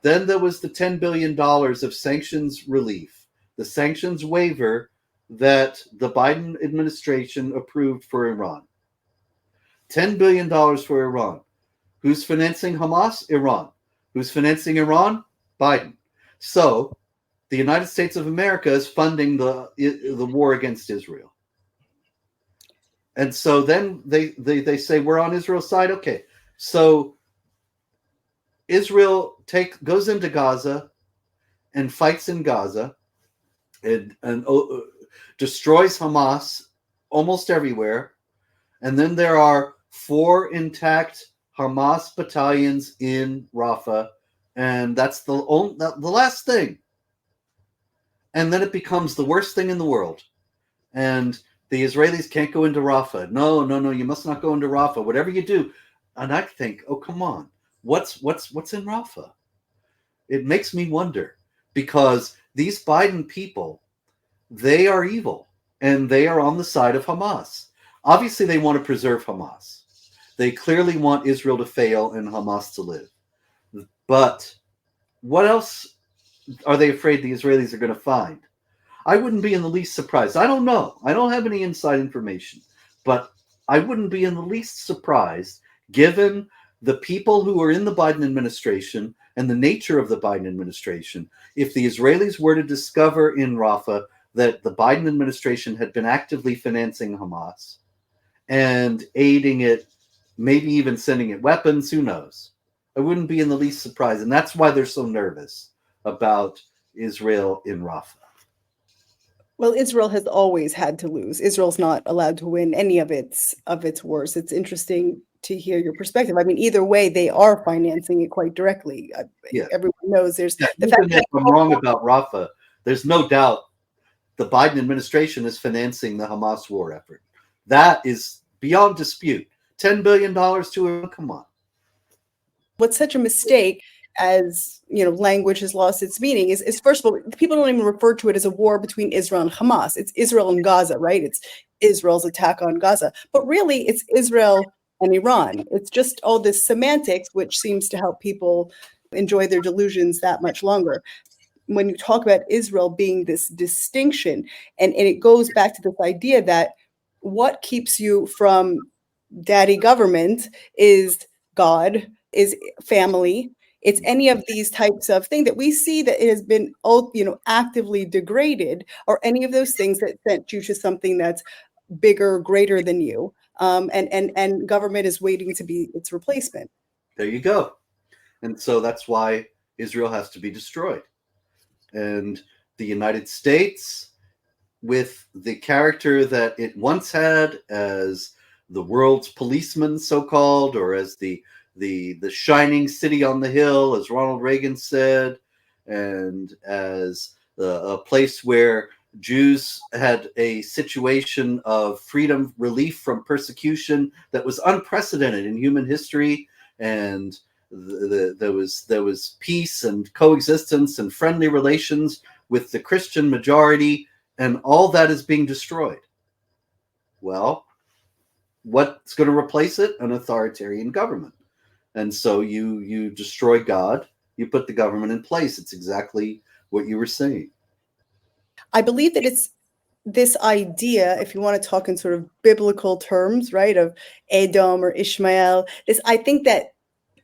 then there was the $10 billion of sanctions relief, the sanctions waiver that the Biden administration approved for Iran. $10 billion for Iran. Who's financing Hamas? Iran. Who's financing Iran? Biden. So the United States of America is funding the war against Israel. And so then they say, we're on Israel's side. Okay. So Israel goes into Gaza and fights in Gaza and destroys Hamas almost everywhere. And then there are 4 intact Hamas battalions in Rafah. And that's the last thing. And then it becomes the worst thing in the world. And the Israelis can't go into Rafah. No, you must not go into Rafah. Whatever you do. And I think, oh, come on. What's in Rafah? It makes me wonder, because these Biden people, they are evil and they are on the side of Hamas. Obviously, they want to preserve Hamas. They clearly want Israel to fail and Hamas to live. But what else are they afraid the Israelis are going to find? I wouldn't be in the least surprised. I don't know. I don't have any inside information, but I wouldn't be in the least surprised, given the people who are in the Biden administration and the nature of the Biden administration, if the Israelis were to discover in Rafah that the Biden administration had been actively financing Hamas and aiding it, maybe even sending it weapons, who knows? I wouldn't be in the least surprised. And that's why they're so nervous about Israel in Rafah. Well, Israel has always had to lose. Israel's not allowed to win any of its wars. It's interesting to hear your perspective. I mean, either way, they are financing it quite directly. Yeah. Everyone knows there's the fact that I'm wrong about Rafah. There's no doubt the Biden administration is financing the Hamas war effort. That is beyond dispute. $10 billion to Iran. Come on. What's such a mistake, as language has lost its meaning, is first of all, people don't even refer to it as a war between Israel and Hamas. It's Israel and Gaza, right? It's Israel's attack on Gaza. But really, it's Israel and Iran. It's just all this semantics, which seems to help people enjoy their delusions that much longer. When you talk about Israel being this distinction, and it goes back to this idea that what keeps you from daddy government is God, is family. It's any of these types of things that we see that it has been, actively degraded, or any of those things that sent you to something that's bigger, greater than you. And government is waiting to be its replacement. There you go. And so that's why Israel has to be destroyed. And the United States, with the character that it once had as the world's policeman, so-called, or as the shining city on the hill, as Ronald Reagan said, and as a place where Jews had a situation of freedom, relief from persecution that was unprecedented in human history, and there was peace and coexistence and friendly relations with the Christian majority, and all that is being destroyed. Well, what's going to replace it? An authoritarian government. And so you destroy God, you put the government in place. It's exactly what you were saying. I believe that it's this idea, if you want to talk in sort of biblical terms, right, of Edom or Ishmael, I think that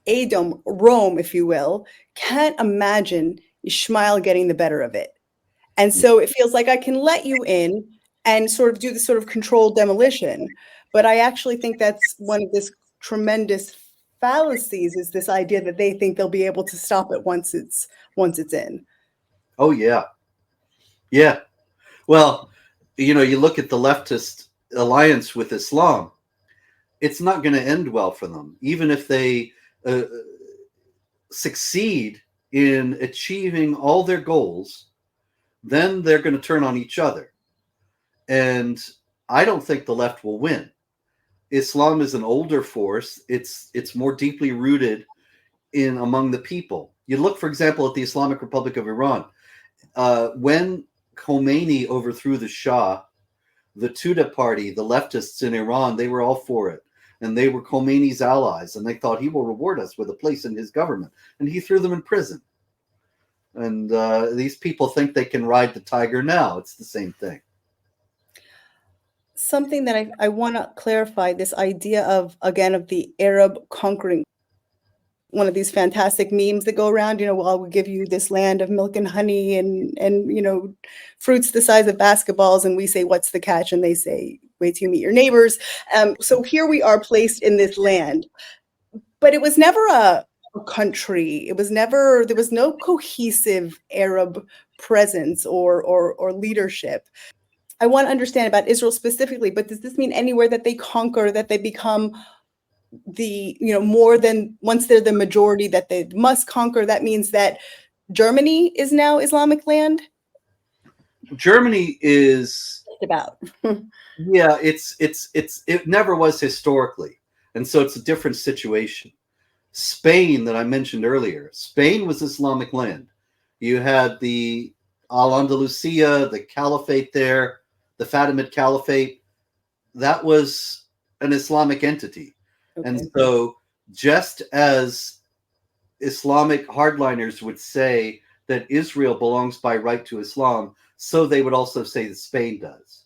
Edom, Rome, if you will, can't imagine Ishmael getting the better of it. And so it feels like I can let you in and sort of do this sort of controlled demolition. But I actually think that's one of this tremendous fallacies, is this idea that they think they'll be able to stop it once it's in. Oh, yeah. Yeah. Well, you look at the leftist alliance with Islam, it's not going to end well for them. Even if they succeed in achieving all their goals, then they're going to turn on each other. And I don't think the left will win. Islam is an older force. It's more deeply rooted among the people. You look, for example, at the Islamic Republic of Iran. When Khomeini overthrew the Shah, the Tudeh party, the leftists in Iran, they were all for it. And they were Khomeini's allies. And they thought he will reward us with a place in his government. And he threw them in prison. And these people think they can ride the tiger now. It's the same thing. Something that I want to clarify, this idea of the Arab conquering. One of these fantastic memes that go around, well, we'll give you this land of milk and honey and fruits the size of basketballs. And we say, what's the catch? And they say, wait till you meet your neighbors. So here we are placed in this land. But it was never a country. There was no cohesive Arab presence or leadership. I want to understand about Israel specifically, but does this mean anywhere that they conquer, that they become more than, once they're the majority that they must conquer, that means that Germany is now Islamic land? Germany is about. Yeah, it never was historically. And so it's a different situation. Spain, that I mentioned earlier, Spain was Islamic land. You had the Al-Andalusia, the Caliphate there, the Fatimid Caliphate. That was an Islamic entity. Okay. And so just as Islamic hardliners would say that Israel belongs by right to Islam, so they would also say that Spain does.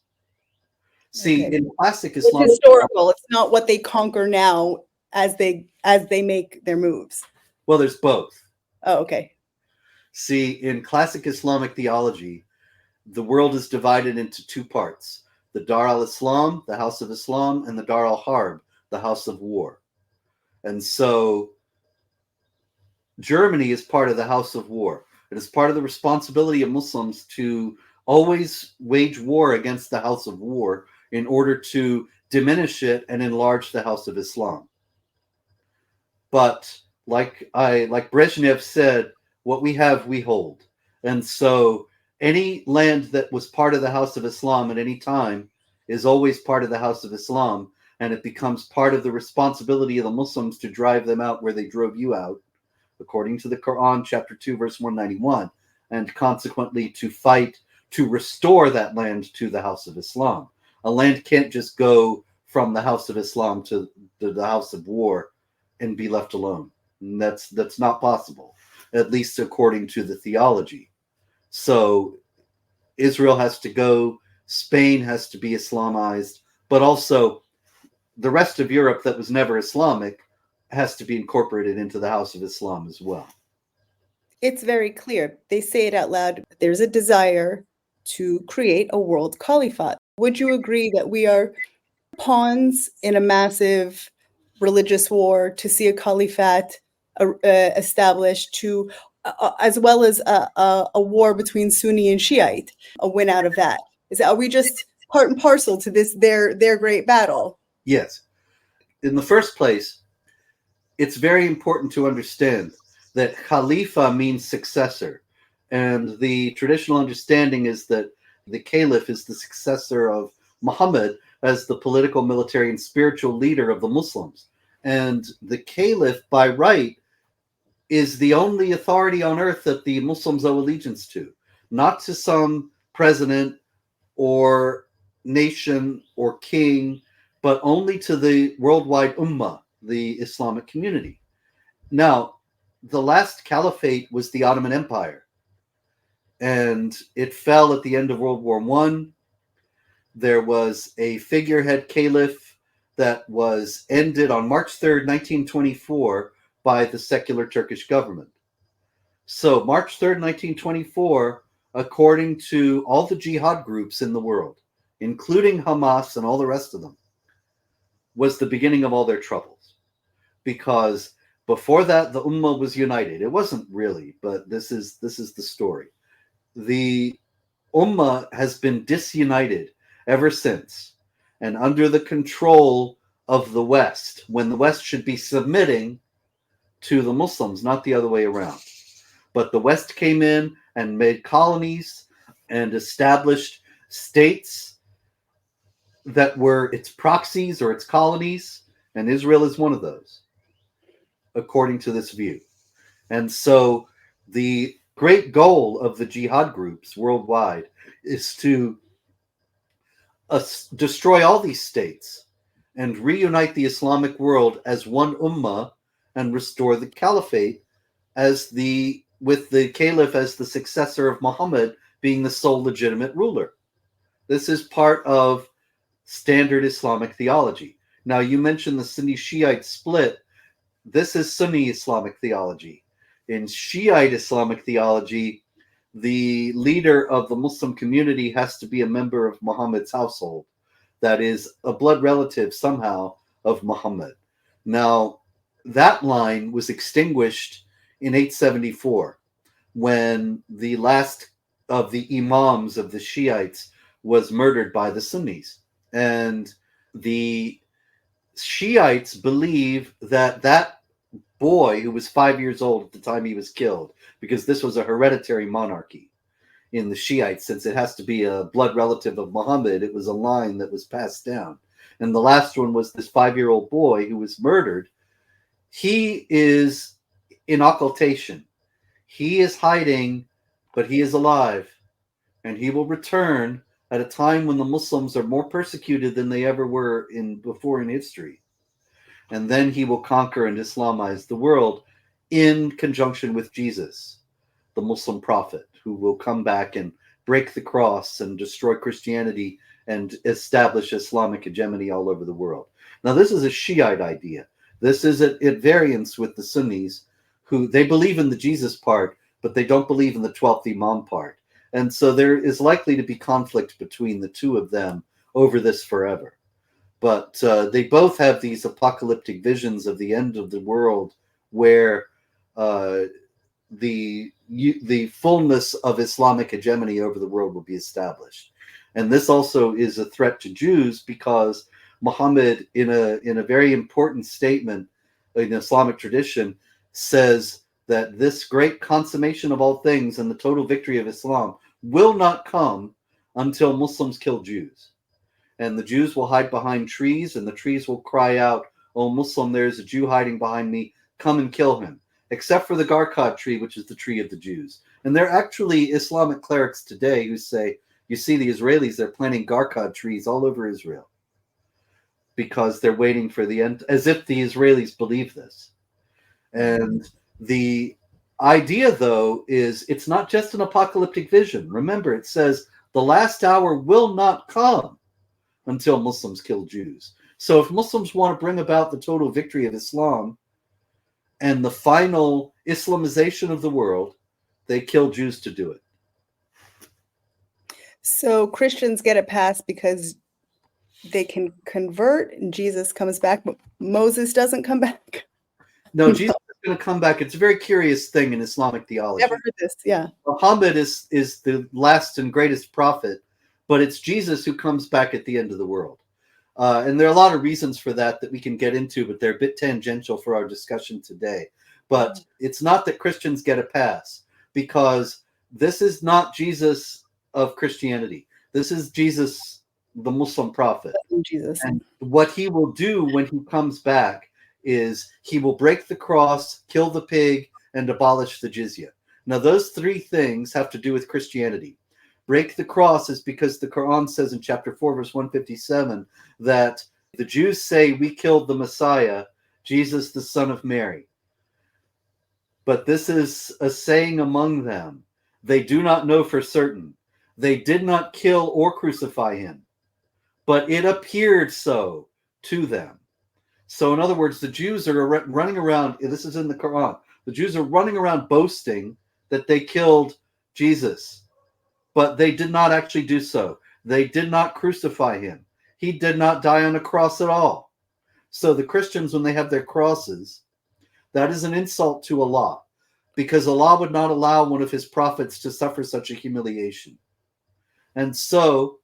See, in classic Islam, it's historical. It's not what they conquer now as they make their moves. Well, there's both. Oh, okay. See, in classic Islamic theology, the world is divided into two parts: the Dar al-Islam, the House of Islam, and the Dar al-Harb, the House of War. And so Germany is part of the House of War. It is part of the responsibility of Muslims to always wage war against the House of War in order to diminish it and enlarge the House of Islam. But like Brezhnev said, what we have, we hold. And so any land that was part of the House of Islam at any time is always part of the House of Islam, and it becomes part of the responsibility of the Muslims to drive them out where they drove you out, according to the Quran, chapter 2, verse 191, and consequently to fight to restore that land to the House of Islam. A land can't just go from the house of Islam to the house of war and be left alone. And that's not possible, at least according to the theology. So Israel has to go, Spain has to be Islamized, but also the rest of Europe that was never Islamic has to be incorporated into the house of Islam as well. It's very clear. They say it out loud. There's a desire to create a world caliphate. Would you agree that we are pawns in a massive religious war to see a caliphate established, to as well as a war between Sunni and Shiite, a win out of that? Are we just part and parcel to this their great battle? Yes. In the first place, it's very important to understand that Khalifa means successor. And the traditional understanding is that the caliph is the successor of Muhammad as the political, military, and spiritual leader of the Muslims. And the caliph, by right, is the only authority on earth that the Muslims owe allegiance to, not to some president or nation or king, but only to the worldwide ummah, the Islamic community. Now, the last caliphate was the Ottoman Empire, and it fell at the end of World War I. There was a figurehead caliph that was ended on March 3rd, 1924, by the secular Turkish government. So March 3rd, 1924, according to all the jihad groups in the world, including Hamas and all the rest of them, was the beginning of all their troubles. Because before that, the Ummah was united. It wasn't really, but this is the story. The Ummah has been disunited ever since, and under the control of the West, when the West should be submitting to the Muslims, not the other way around. But the West came in and made colonies and established states that were its proxies or its colonies, and Israel is one of those, according to this view. And so the great goal of the jihad groups worldwide is to destroy all these states and reunite the Islamic world as one ummah and restore the caliphate with the caliph as the successor of Muhammad being the sole legitimate ruler. This is part of standard Islamic theology. Now, you mentioned the Sunni Shiite split. This is Sunni Islamic theology. In Shiite Islamic theology, the leader of the Muslim community has to be a member of Muhammad's household. That is, a blood relative somehow of Muhammad. Now, that line was extinguished in 874 when the last of the imams of the Shiites was murdered by the Sunnis. And the Shiites believe that that boy who was 5 years old at the time he was killed, because this was a hereditary monarchy in the Shiites, since it has to be a blood relative of Muhammad, it was a line that was passed down. And the last one was this 5-year-old boy who was murdered. He is in occultation. He is hiding, but he is alive. And he will return at a time when the Muslims are more persecuted than they ever were before in history. And then he will conquer and Islamize the world in conjunction with Jesus, the Muslim prophet, who will come back and break the cross and destroy Christianity and establish Islamic hegemony all over the world. Now, this is a Shiite idea. This is at variance with the Sunnis, who they believe in the Jesus part, but they don't believe in the 12th Imam part. And so there is likely to be conflict between the two of them over this forever. But they both have these apocalyptic visions of the end of the world, where the fullness of Islamic hegemony over the world will be established. And this also is a threat to Jews, because Muhammad, in a very important statement in the Islamic tradition, says that this great consummation of all things and the total victory of Islam will not come until Muslims kill Jews. And the Jews will hide behind trees, and the trees will cry out, "Oh, Muslim, there's a Jew hiding behind me. Come and kill him." Except for the Garkad tree, which is the tree of the Jews. And there are actually Islamic clerics today who say, you see, the Israelis, they're planting Garkad trees all over Israel. because they're waiting for the end, as if the Israelis believe this. And the idea, though, is it's not just an apocalyptic vision. Remember, it says the last hour will not come until Muslims kill Jews. So if Muslims want to bring about the total victory of Islam and the final Islamization of the world, they kill Jews to do it. So Christians get a pass because they can convert and Jesus comes back, but Moses doesn't come back. No, Jesus is going to come back. It's a very curious thing in Islamic theology. Never heard this, yeah. Muhammad is the last and greatest prophet, but it's Jesus who comes back at the end of the world. And there are a lot of reasons for that we can get into, but they're a bit tangential for our discussion today. But it's not that Christians get a pass, because this is not Jesus of Christianity. This is Jesus, the Muslim prophet. Jesus. And what he will do when he comes back is he will break the cross, kill the pig, and abolish the jizya. Now, those three things have to do with Christianity. Break the cross is because the Quran says in chapter 4, verse 157, that the Jews say, we killed the Messiah, Jesus, the son of Mary. But this is a saying among them. They do not know for certain. They did not kill or crucify him, but it appeared so to them. So in other words, the Jews are running around, this is in the Quran, the Jews are running around boasting that they killed Jesus, but they did not actually do so. They did not crucify him. He did not die on a cross at all. So the Christians, when they have their crosses, that is an insult to Allah, because Allah would not allow one of his prophets to suffer such a humiliation. And so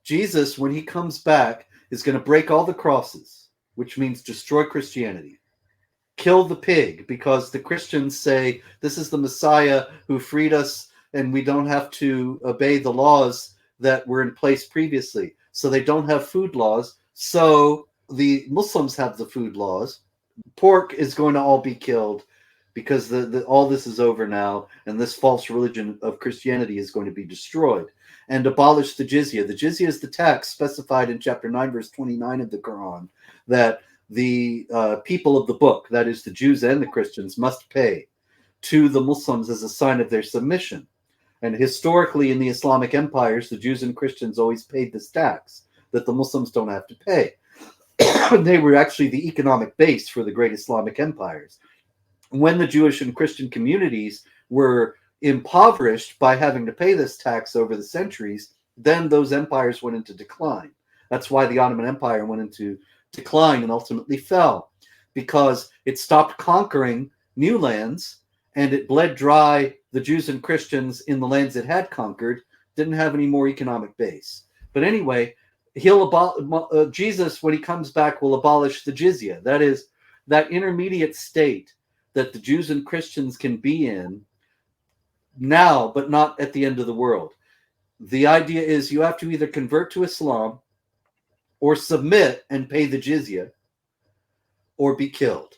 Jesus, when he comes back, is going to break all the crosses, which means destroy Christianity. Kill the pig, because the Christians say this is the Messiah who freed us and we don't have to obey the laws that were in place previously. So they don't have food laws. So the Muslims have the food laws. Pork is going to all be killed because all this is over now, and this false religion of Christianity is going to be destroyed. And abolish the jizya. The jizya is the tax specified in chapter 9, verse 29 of the Quran, that the people of the book, that is the Jews and the Christians, must pay to the Muslims as a sign of their submission. And historically in the Islamic empires, the Jews and Christians always paid this tax that the Muslims don't have to pay. They were actually the economic base for the great Islamic empires. When the Jewish and Christian communities were impoverished by having to pay this tax over the centuries, then those empires went into decline. That's why the Ottoman Empire went into decline and ultimately fell, because it stopped conquering new lands and it bled dry the Jews and Christians in the lands it had conquered, didn't have any more economic base. But anyway, Jesus, when he comes back, will abolish the jizya. That is that intermediate state that the Jews and Christians can be in now, but not at the end of the world. The idea is you have to either convert to Islam or submit and pay the jizya or be killed.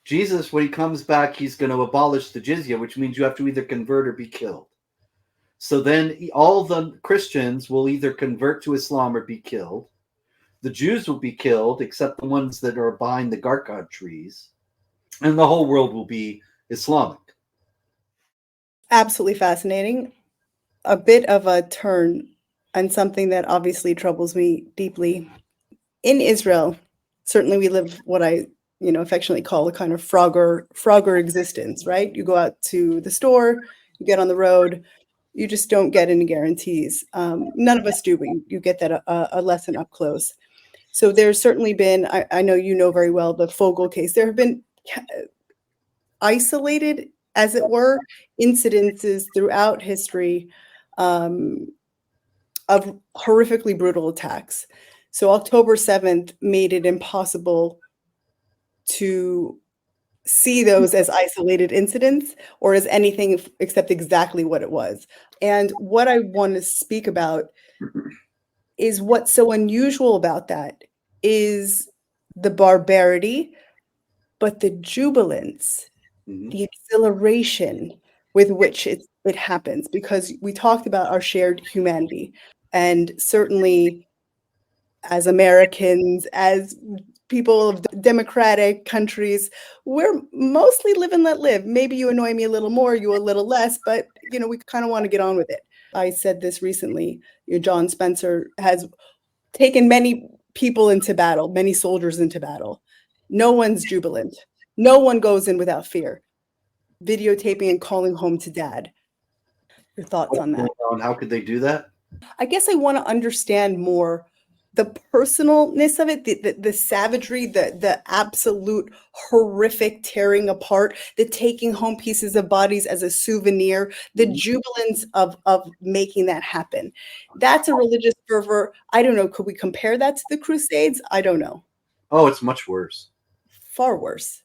Jesus, when he comes back, he's going to abolish the jizya, which means you have to either convert or be killed. So then all the Christians will either convert to Islam or be killed. The Jews will be killed, except the ones that are behind the Garkad trees. And the whole world will be Islamic. Absolutely fascinating. A bit of a turn, and something that obviously troubles me deeply. In Israel, certainly we live what I affectionately call a kind of Frogger existence, right? You go out to the store, you get on the road, you just don't get any guarantees. None of us do, but you get that a lesson up close. So there's certainly been, I know you know very well, the Fogel case. There have been isolated, as it were, incidences throughout history of horrifically brutal attacks. So October 7th made it impossible to see those as isolated incidents or as anything except exactly what it was. And what I want to speak about is what's so unusual about that is the barbarity, but the jubilance, the exhilaration with which it happens, because we talked about our shared humanity. And certainly as Americans, as people of democratic countries, we're mostly live and let live. Maybe you annoy me a little more, you a little less, but we kind of want to get on with it. I said this recently. John Spencer has taken many people into battle, many soldiers into battle. No one's jubilant. No one goes in without fear. Videotaping and calling home to dad. Your thoughts on that? How could they do that? I guess I want to understand more the personalness of it, the savagery, the absolute horrific tearing apart, the taking home pieces of bodies as a souvenir, the jubilance of making that happen. That's a religious fervor. I don't know. Could we compare that to the Crusades? I don't know. Oh, it's much worse. Far worse.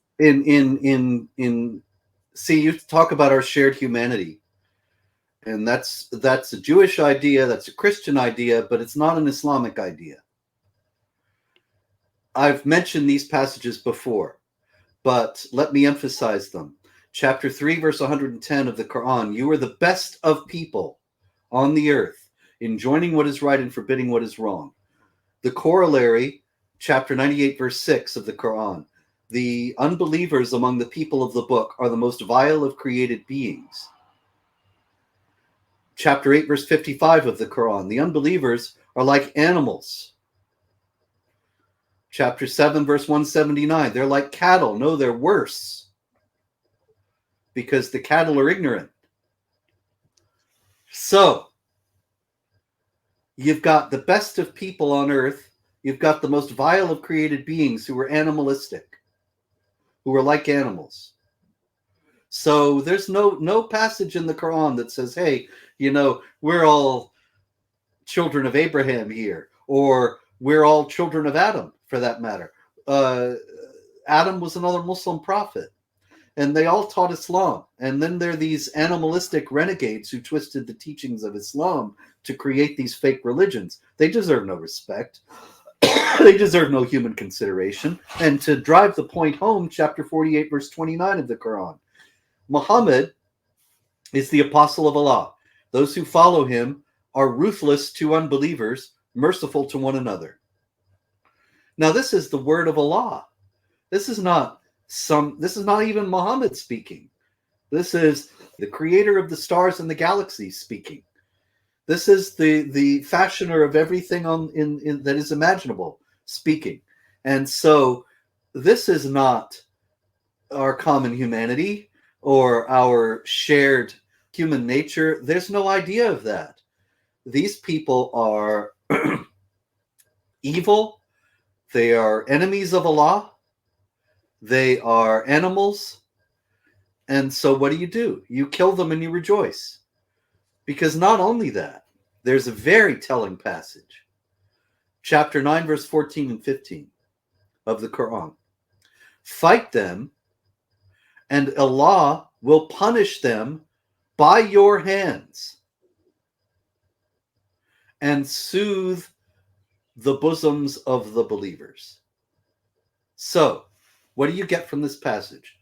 See, you talk about our shared humanity. And that's a Jewish idea, that's a Christian idea, but it's not an Islamic idea. I've mentioned these passages before, but let me emphasize them. Chapter 3, verse 110 of the Quran, you are the best of people on the earth, enjoining what is right and forbidding what is wrong. The corollary, chapter 98, verse 6 of the Quran, the unbelievers among the people of the book are the most vile of created beings. Chapter 8, verse 55 of the Quran, the unbelievers are like animals. Chapter 7, verse 179, they're like cattle. No, they're worse, because the cattle are ignorant. So, you've got the best of people on earth. You've got the most vile of created beings who are animalistic, who are like animals. So there's no passage in the Quran that says, hey, we're all children of Abraham here, or we're all children of Adam, for that matter. Adam was another Muslim prophet, and they all taught Islam. And then there are these animalistic renegades who twisted the teachings of Islam to create these fake religions. They deserve no respect. They deserve no human consideration. And to drive the point home, chapter 48, verse 29 of the Quran, Muhammad is the apostle of Allah. Those who follow him are ruthless to unbelievers, merciful to one another. Now, this is the word of Allah. This is not even Muhammad speaking. This is the creator of the stars and the galaxies speaking. This is the fashioner of everything that is imaginable speaking. And so this is not our common humanity or our shared human nature. There's no idea of that. These people are evil. They are enemies of Allah. They are animals. And so what do? You kill them and you rejoice. Because not only that, there's a very telling passage. Chapter 9, verse 14 and 15 of the Quran. Fight them, and Allah will punish them by your hands and soothe the bosoms of the believers. So, what do you get from this passage?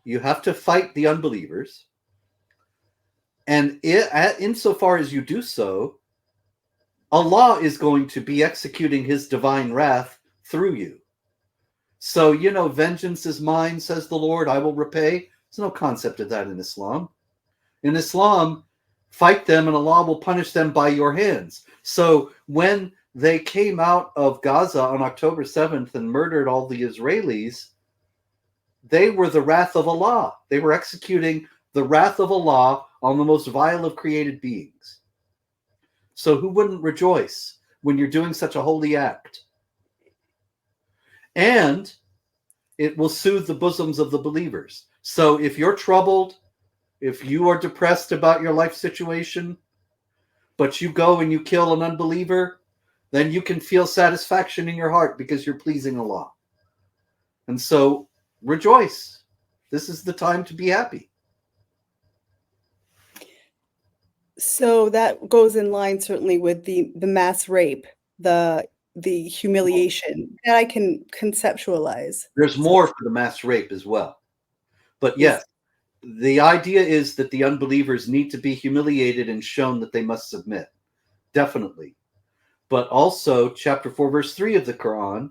You have to fight the unbelievers, and insofar as you do so, Allah is going to be executing his divine wrath through you. So, vengeance is mine, says the Lord, I will repay. There's no concept of that in Islam. In Islam, fight them and Allah will punish them by your hands. So when they came out of Gaza on October 7th and murdered all the Israelis, they were the wrath of Allah. They were executing the wrath of Allah on the most vile of created beings. So who wouldn't rejoice when you're doing such a holy act? And it will soothe the bosoms of the believers. So if you're troubled, if you are depressed about your life situation, but you go and you kill an unbeliever, then you can feel satisfaction in your heart because you're pleasing Allah. And so rejoice. This is the time to be happy. So that goes in line certainly with the mass rape, the humiliation that I can conceptualize. There's more for the mass rape as well. But yes, the idea is that the unbelievers need to be humiliated and shown that they must submit. Definitely. But also, chapter 4, verse 3 of the Quran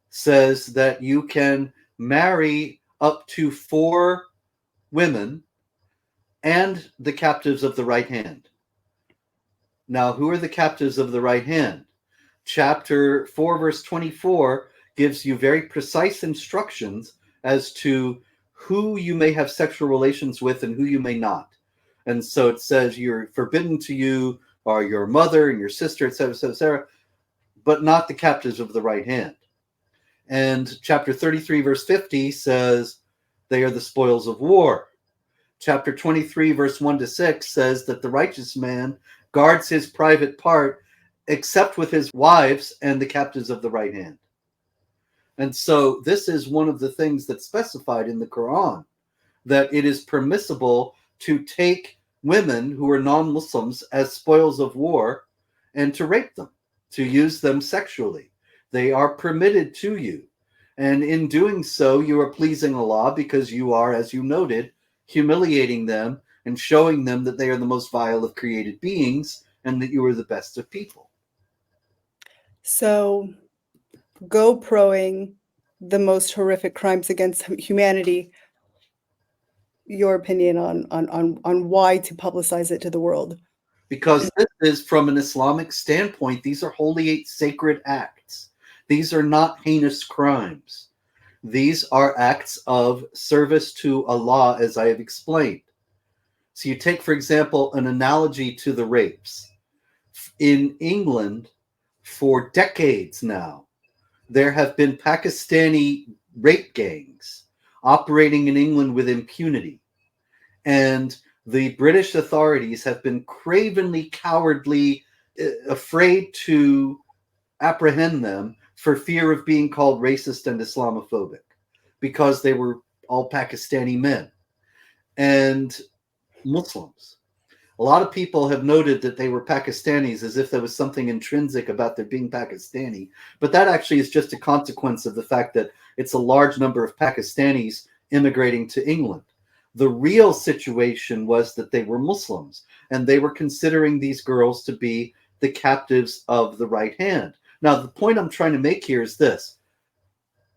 says that you can marry up to 4 women and the captives of the right hand. Now, who are the captives of the right hand? Chapter 4, verse 24 gives you very precise instructions as to who you may have sexual relations with and who you may not. And so it says you're forbidden to you are your mother and your sister, etc., etc., etc., but not the captives of the right hand. And chapter 33, verse 50 says they are the spoils of war. Chapter 23, verse 1 to 6 says that the righteous man guards his private part except with his wives and the captives of the right hand. And so this is one of the things that's specified in the Quran, that it is permissible to take women who are non-Muslims as spoils of war and to rape them, to use them sexually. They are permitted to you. And in doing so, you are pleasing Allah because you are, as you noted, humiliating them and showing them that they are the most vile of created beings and that you are the best of people. So, GoProing the most horrific crimes against humanity, your opinion on why to publicize it to the world? Because this is, from an Islamic standpoint, these are holy, sacred acts. These are not heinous crimes. These are acts of service to Allah, as I have explained. So you take, for example, an analogy to the rapes. In England, for decades now, there have been Pakistani rape gangs operating in England with impunity. And the British authorities have been cravenly, cowardly, afraid to apprehend them for fear of being called racist and Islamophobic, because they were all Pakistani men and Muslims. A lot of people have noted that they were Pakistanis as if there was something intrinsic about their being Pakistani, but that actually is just a consequence of the fact that it's a large number of Pakistanis immigrating to England. The real situation was that they were Muslims, and they were considering these girls to be the captives of the right hand. Now, the point I'm trying to make here is this.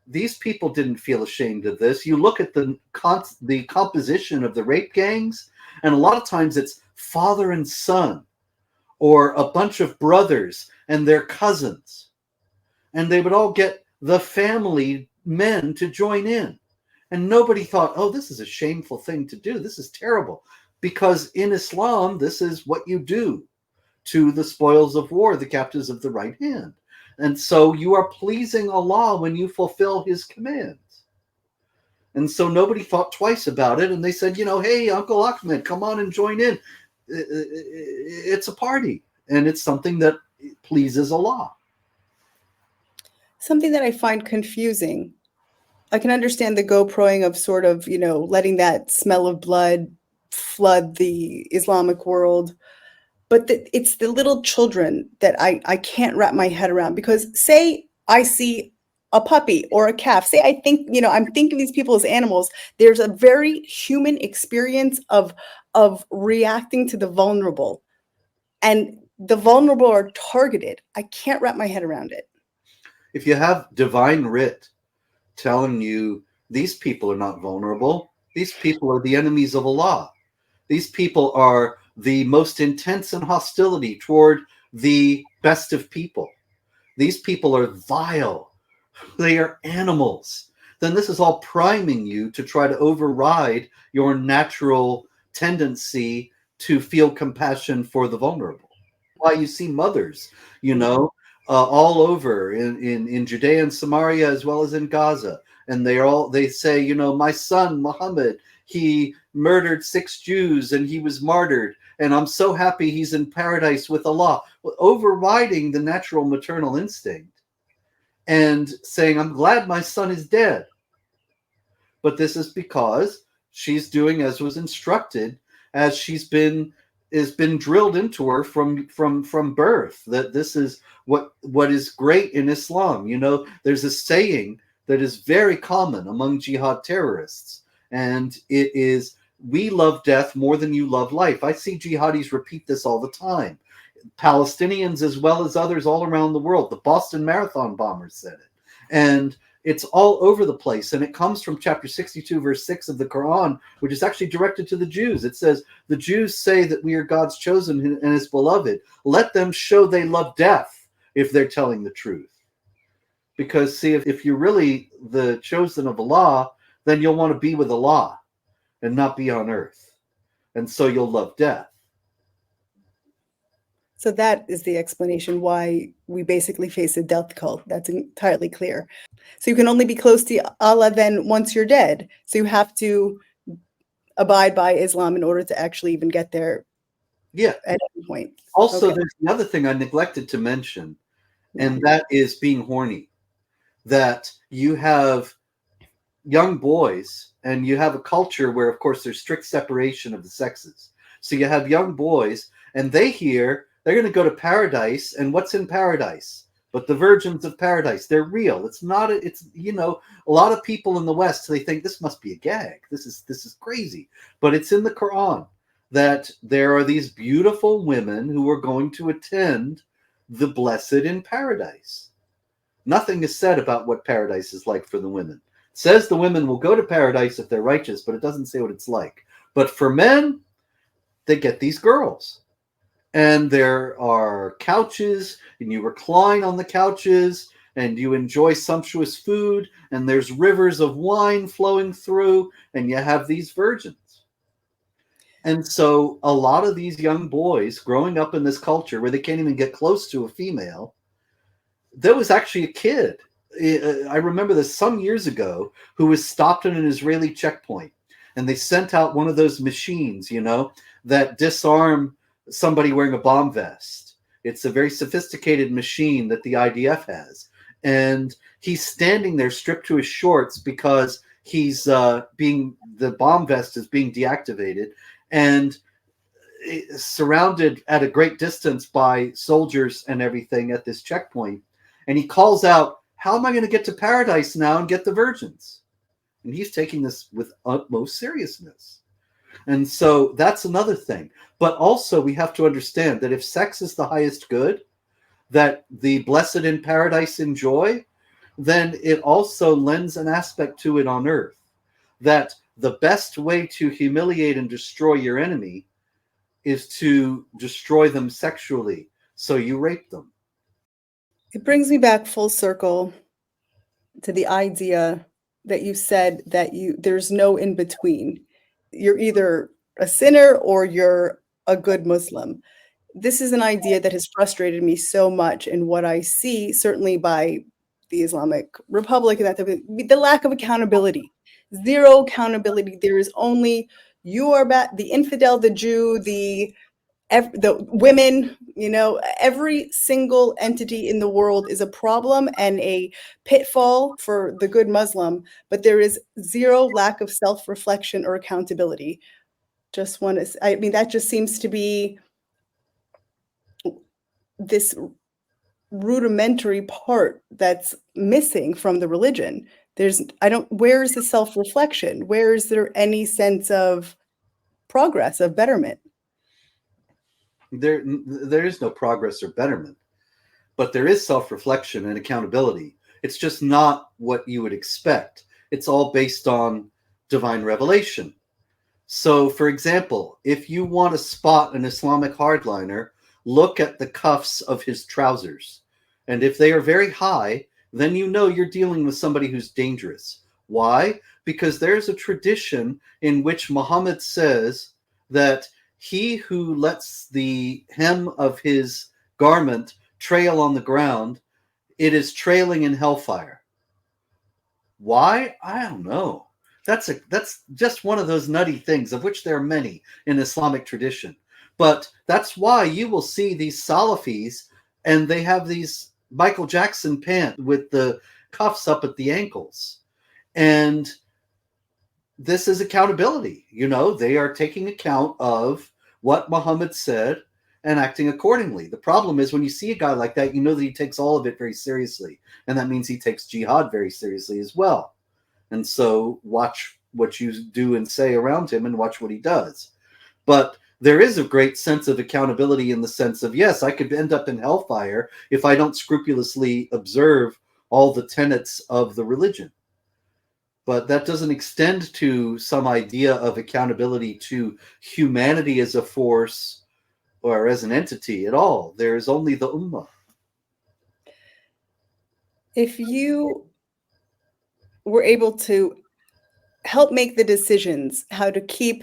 These people didn't feel ashamed of this. You look at the composition of the rape gangs, and a lot of times it's father and son, or a bunch of brothers and their cousins. And they would all get the family men to join in. And nobody thought, oh, this is a shameful thing to do. This is terrible. Because in Islam, this is what you do to the spoils of war, the captives of the right hand. And so you are pleasing Allah when you fulfill his commands. And so nobody thought twice about it. And they said, hey, Uncle Ahmed, come on and join in. It's a party. And it's something that pleases Allah. Something that I find confusing. I can understand the GoProing of sort of, letting that smell of blood flood the Islamic world. But it's the little children that I can't wrap my head around, because say I see a puppy or a calf, say I think, I'm thinking these people as animals. There's a very human experience of reacting to the vulnerable, and the vulnerable are targeted. I can't wrap my head around it. If you have divine writ telling you these people are not vulnerable, these people are the enemies of Allah. These people are the most intense in hostility toward the best of people. These people are vile. They are animals. Then this is all priming you to try to override your natural tendency to feel compassion for the vulnerable. Why you see mothers, all over in Judea and Samaria, as well as in Gaza. And they say, my son, Muhammad, he murdered 6 Jews and he was martyred. And I'm so happy he's in paradise with Allah. Overriding the natural maternal instinct and saying, I'm glad my son is dead. But this is because she's doing as was instructed, as has been drilled into her from birth, that this is what is great in Islam. There's a saying that is very common among jihad terrorists, and it is, we love death more than you love life. I see jihadis repeat this all the time. Palestinians as well as others all around the world. The Boston Marathon bombers said it. And it's all over the place. And it comes from chapter 62, verse 6 of the Quran, which is actually directed to the Jews. It says, the Jews say that we are God's chosen and his beloved. Let them show they love death if they're telling the truth. Because, see, if you're really the chosen of Allah, then you'll want to be with Allah and not be on earth. And so you'll love death. So that is the explanation why we basically face a death cult. That's entirely clear. So you can only be close to Allah then once you're dead. So you have to abide by Islam in order to actually even get there. Yeah. At any point. Also, Okay. There's another thing I neglected to mention, and that is being horny. That you have young boys, and you have a culture where, of course, there's strict separation of the sexes. So you have young boys, and they hear they're going to go to paradise, and what's in paradise? But the virgins of paradise, they're real. It's not, it's, you know, a lot of people in the West, they think this must be a gag. This is crazy. But it's in the Quran that there are these beautiful women who are going to attend the blessed in paradise. Nothing is said about what paradise is like for the women. It says the women will go to paradise if they're righteous, but it doesn't say what it's like. But for men, they get these girls. And there are couches, and you recline on the couches, and you enjoy sumptuous food, and there's rivers of wine flowing through, and you have these virgins. And so a lot of these young boys growing up in this culture where they can't even get close to a female, there was actually a kid, I remember this some years ago, who was stopped at an Israeli checkpoint, and they sent out one of those machines, you know, that disarm somebody wearing a bomb vest. It's a very sophisticated machine that the IDF has. And he's standing there stripped to his shorts because he's the bomb vest is being deactivated, and surrounded at a great distance by soldiers and everything at this checkpoint. And he calls out, how am I going to get to paradise now and get the virgins? And he's taking this with utmost seriousness. And so that's another thing. But also we have to understand that if sex is the highest good that the blessed in paradise enjoy, then it also lends an aspect to it on earth. That the best way to humiliate and destroy your enemy is to destroy them sexually. So you rape them. It brings me back full circle to the idea that you said that there's no in between. You're either a sinner or you're a good Muslim. This is an idea that has frustrated me so much in what I see, certainly by the Islamic Republic, and that the lack of accountability, zero accountability. There is only you are bad, the infidel, the Jew, the women, you know, every single entity in the world is a problem and a pitfall for the good Muslim, but there is zero lack of self-reflection or accountability. I mean, that just seems to be this rudimentary part that's missing from the religion. Where is the self-reflection? Where is there any sense of progress, of betterment? There is no progress or betterment, but there is self-reflection and accountability. It's just not what you would expect. It's all based on divine revelation. So, for example, if you want to spot an Islamic hardliner, look at the cuffs of his trousers. And if they are very high, then you know you're dealing with somebody who's dangerous. Why? Because there's a tradition in which Muhammad says that he who lets the hem of his garment trail on the ground, it is trailing in hellfire. Why? I don't know. That's just one of those nutty things, of which there are many in Islamic tradition. But that's why you will see these Salafis, and they have these Michael Jackson pants with the cuffs up at the ankles. And this is accountability. You know, they are taking account of what Muhammad said and acting accordingly. The problem is when you see a guy like that, you know that he takes all of it very seriously. And that means he takes jihad very seriously as well. And so watch what you do and say around him and watch what he does. But there is a great sense of accountability in the sense of, yes, I could end up in hellfire if I don't scrupulously observe all the tenets of the religion. But that doesn't extend to some idea of accountability to humanity as a force or as an entity at all. There is only the Ummah. If you were able to help make the decisions how to keep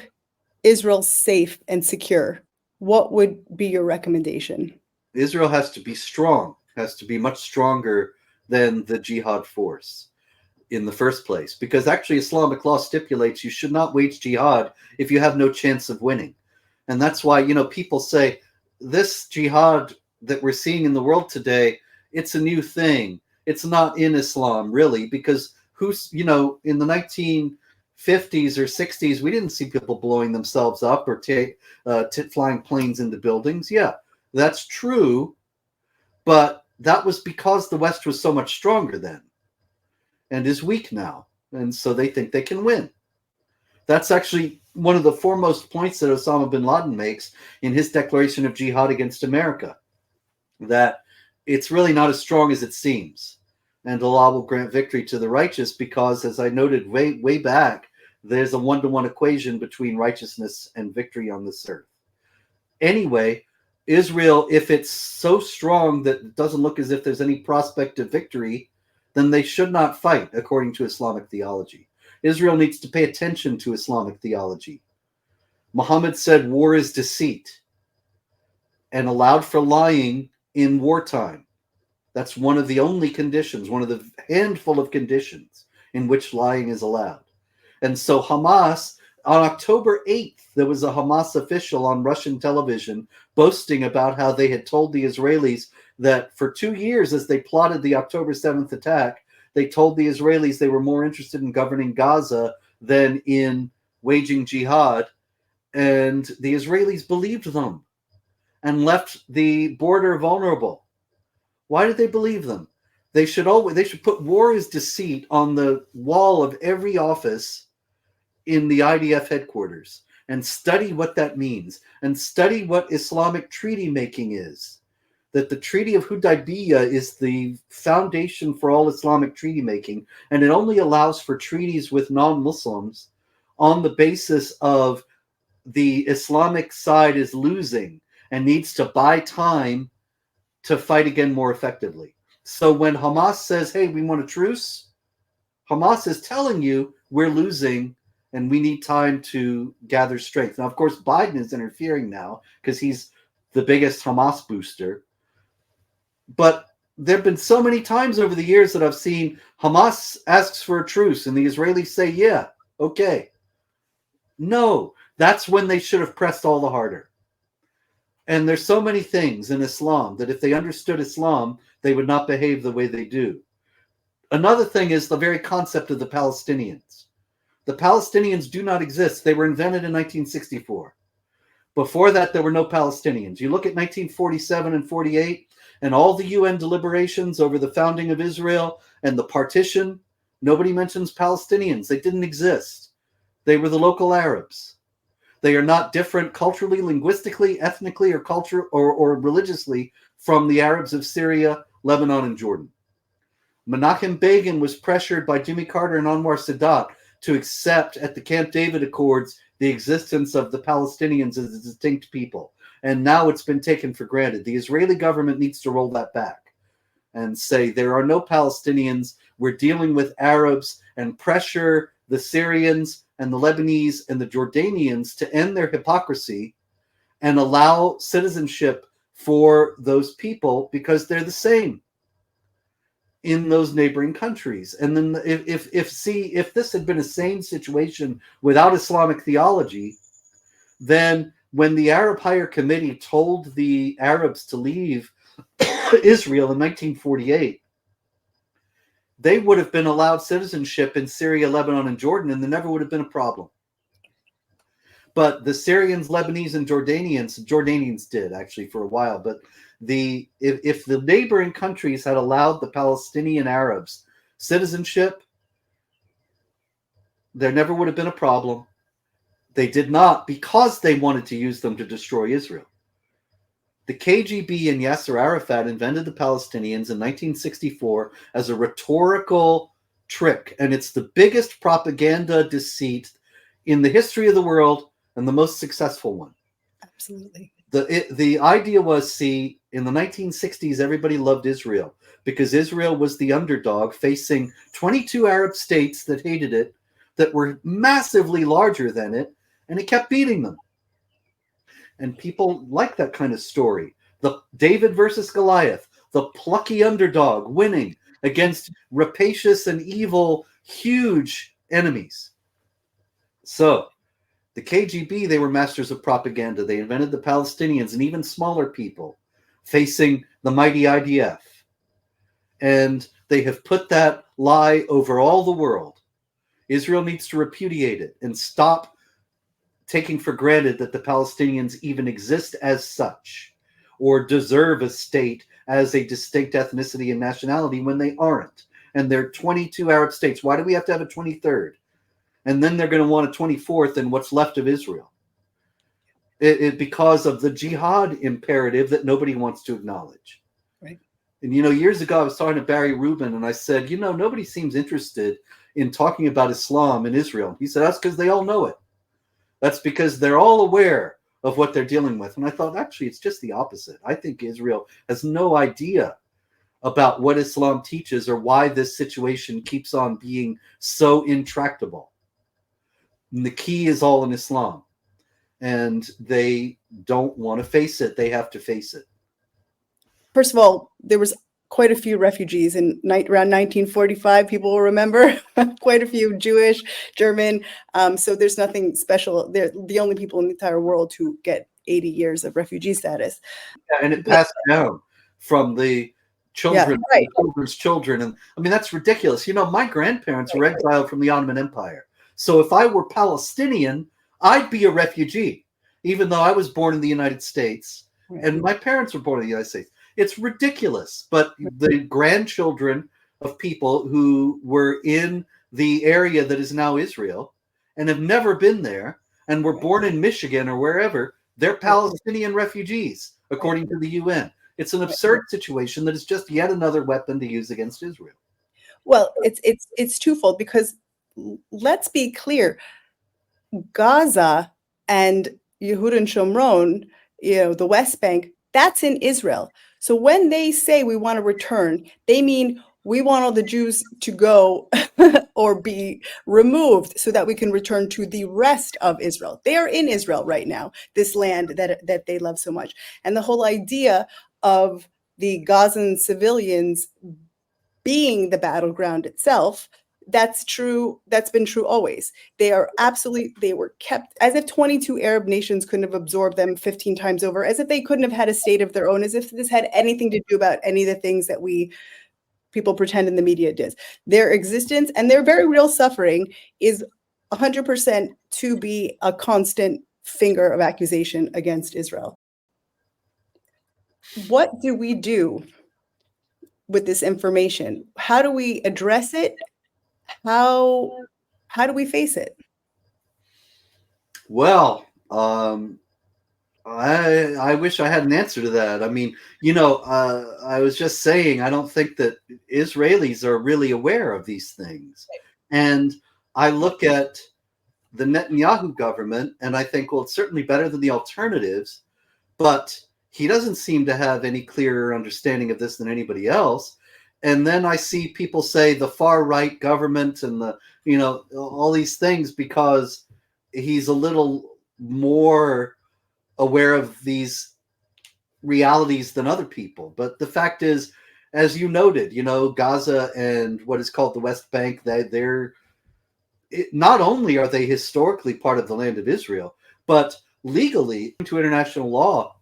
Israel safe and secure, what would be your recommendation? Israel has to be strong, has to be much stronger than the jihad force in the first place, because actually Islamic law stipulates you should not wage jihad if you have no chance of winning. And that's why, people say this jihad that we're seeing in the world today, it's a new thing. It's not in Islam, really, because in the 1950s or 60s, we didn't see people blowing themselves up or flying planes into buildings. Yeah, that's true. But that was because the West was so much stronger then and is weak now. And so they think they can win. That's actually one of the foremost points that Osama bin Laden makes in his declaration of jihad against America, that it's really not as strong as it seems. And Allah will grant victory to the righteous because, as I noted way back, there's a one-to-one equation between righteousness and victory on this earth. Anyway, Israel, if it's so strong that it doesn't look as if there's any prospect of victory, then they should not fight, according to Islamic theology. Israel needs to pay attention to Islamic theology. Muhammad said war is deceit and allowed for lying in wartime. That's one of the only conditions, one of the handful of conditions in which lying is allowed. And so Hamas, on October 8th, there was a Hamas official on Russian television boasting about how they had told the Israelis that for 2 years, as they plotted the October 7th attack, they told the Israelis they were more interested in governing Gaza than in waging jihad. And the Israelis believed them and left the border vulnerable. Why did they believe them? They should put war is deceit on the wall of every office in the IDF headquarters and study what that means and study what Islamic treaty making is. That the Treaty of Hudaybiyah is the foundation for all Islamic treaty making, and it only allows for treaties with non-Muslims on the basis of the Islamic side is losing and needs to buy time to fight again more effectively. So when Hamas says, hey, we want a truce, Hamas is telling you we're losing and we need time to gather strength. Now, of course, Biden is interfering now because he's the biggest Hamas booster. But there have been so many times over the years that I've seen Hamas asks for a truce and the Israelis say, yeah, okay. No, that's when they should have pressed all the harder. And there's so many things in Islam that if they understood Islam, they would not behave the way they do. Another thing is the very concept of the Palestinians. The Palestinians do not exist. They were invented in 1964. Before that, there were no Palestinians. You look at 1947 and 48 and all the UN deliberations over the founding of Israel and the partition, nobody mentions Palestinians. They didn't exist. They were the local Arabs. They are not different culturally, linguistically, ethnically, or religiously from the Arabs of Syria, Lebanon, and Jordan. Menachem Begin was pressured by Jimmy Carter and Anwar Sadat to accept at the Camp David Accords the existence of the Palestinians as a distinct people. And now it's been taken for granted. The Israeli government needs to roll that back and say there are no Palestinians. We're dealing with Arabs, and pressure the Syrians and the Lebanese and the Jordanians to end their hypocrisy and allow citizenship for those people because they're the same in those neighboring countries. And then if this had been a sane situation without Islamic theology, then when the Arab Higher Committee told the Arabs to leave Israel in 1948, they would have been allowed citizenship in Syria, Lebanon, and Jordan, and there never would have been a problem. But the Syrians, Lebanese, and Jordanians did actually for a while. But if the neighboring countries had allowed the Palestinian Arabs citizenship, there never would have been a problem. They did not, because they wanted to use them to destroy Israel. The KGB and Yasser Arafat invented the Palestinians in 1964 as a rhetorical trick, and it's the biggest propaganda deceit in the history of the world and the most successful one. Absolutely. The idea was, see, in the 1960s, everybody loved Israel because Israel was the underdog facing 22 Arab states that hated it, that were massively larger than it, and it kept beating them. And people like that kind of story. The David versus Goliath, the plucky underdog winning against rapacious and evil, huge enemies. So the KGB, they were masters of propaganda. They invented the Palestinians and even smaller people facing the mighty IDF. And they have put that lie over all the world. Israel needs to repudiate it and stop taking for granted that the Palestinians even exist as such or deserve a state as a distinct ethnicity and nationality when they aren't. And there are 22 Arab states. Why do we have to have a 23rd? And then they're going to want a 24th in what's left of Israel. Because of the jihad imperative that nobody wants to acknowledge. Right. And, years ago, I was talking to Barry Rubin, and I said, nobody seems interested in talking about Islam in Israel. He said, that's because they all know it. That's because they're all aware of what they're dealing with. And I thought, actually, it's just the opposite. I think Israel has no idea about what Islam teaches or why this situation keeps on being so intractable. And the key is all in Islam. And they don't want to face it. They have to face it. First of all, there was quite a few refugees in around 1945. People will remember quite a few Jewish, German. So there's nothing special. They're the only people in the entire world who get 80 years of refugee status. Yeah, and it passed down from the children, right. children's children. And I mean, that's ridiculous. My grandparents were exiled from the Ottoman Empire. So if I were Palestinian, I'd be a refugee, even though I was born in the United States and my parents were born in the United States. It's ridiculous. But the grandchildren of people who were in the area that is now Israel and have never been there and were born in Michigan or wherever, they're Palestinian refugees, according to the UN. It's an absurd situation that is just yet another weapon to use against Israel. Well, it's twofold, because let's be clear, Gaza and Yehud and Shomron, the West Bank, that's in Israel. So when they say we want to return, they mean we want all the Jews to go or be removed so that we can return to the rest of Israel. They are in Israel right now, this land that they love so much. And the whole idea of the Gazan civilians being the battleground itself, that's true. That's been true always. They were kept as if 22 Arab nations couldn't have absorbed them 15 times over, as if they couldn't have had a state of their own, as if this had anything to do about any of the things that people pretend in the media does. Their existence and their very real suffering is 100% to be a constant finger of accusation against Israel. What do we do with this information? How do we address it? How do we face it? Well, I wish I had an answer to that. I mean, I was just saying, I don't think that Israelis are really aware of these things. And I look at the Netanyahu government and I think, well, it's certainly better than the alternatives, but he doesn't seem to have any clearer understanding of this than anybody else. And then I see people say the far right government and all these things because he's a little more aware of these realities than other people. But the fact is, as you noted, Gaza and what is called the West Bank, they're not only are they historically part of the land of Israel, but legally, to international law,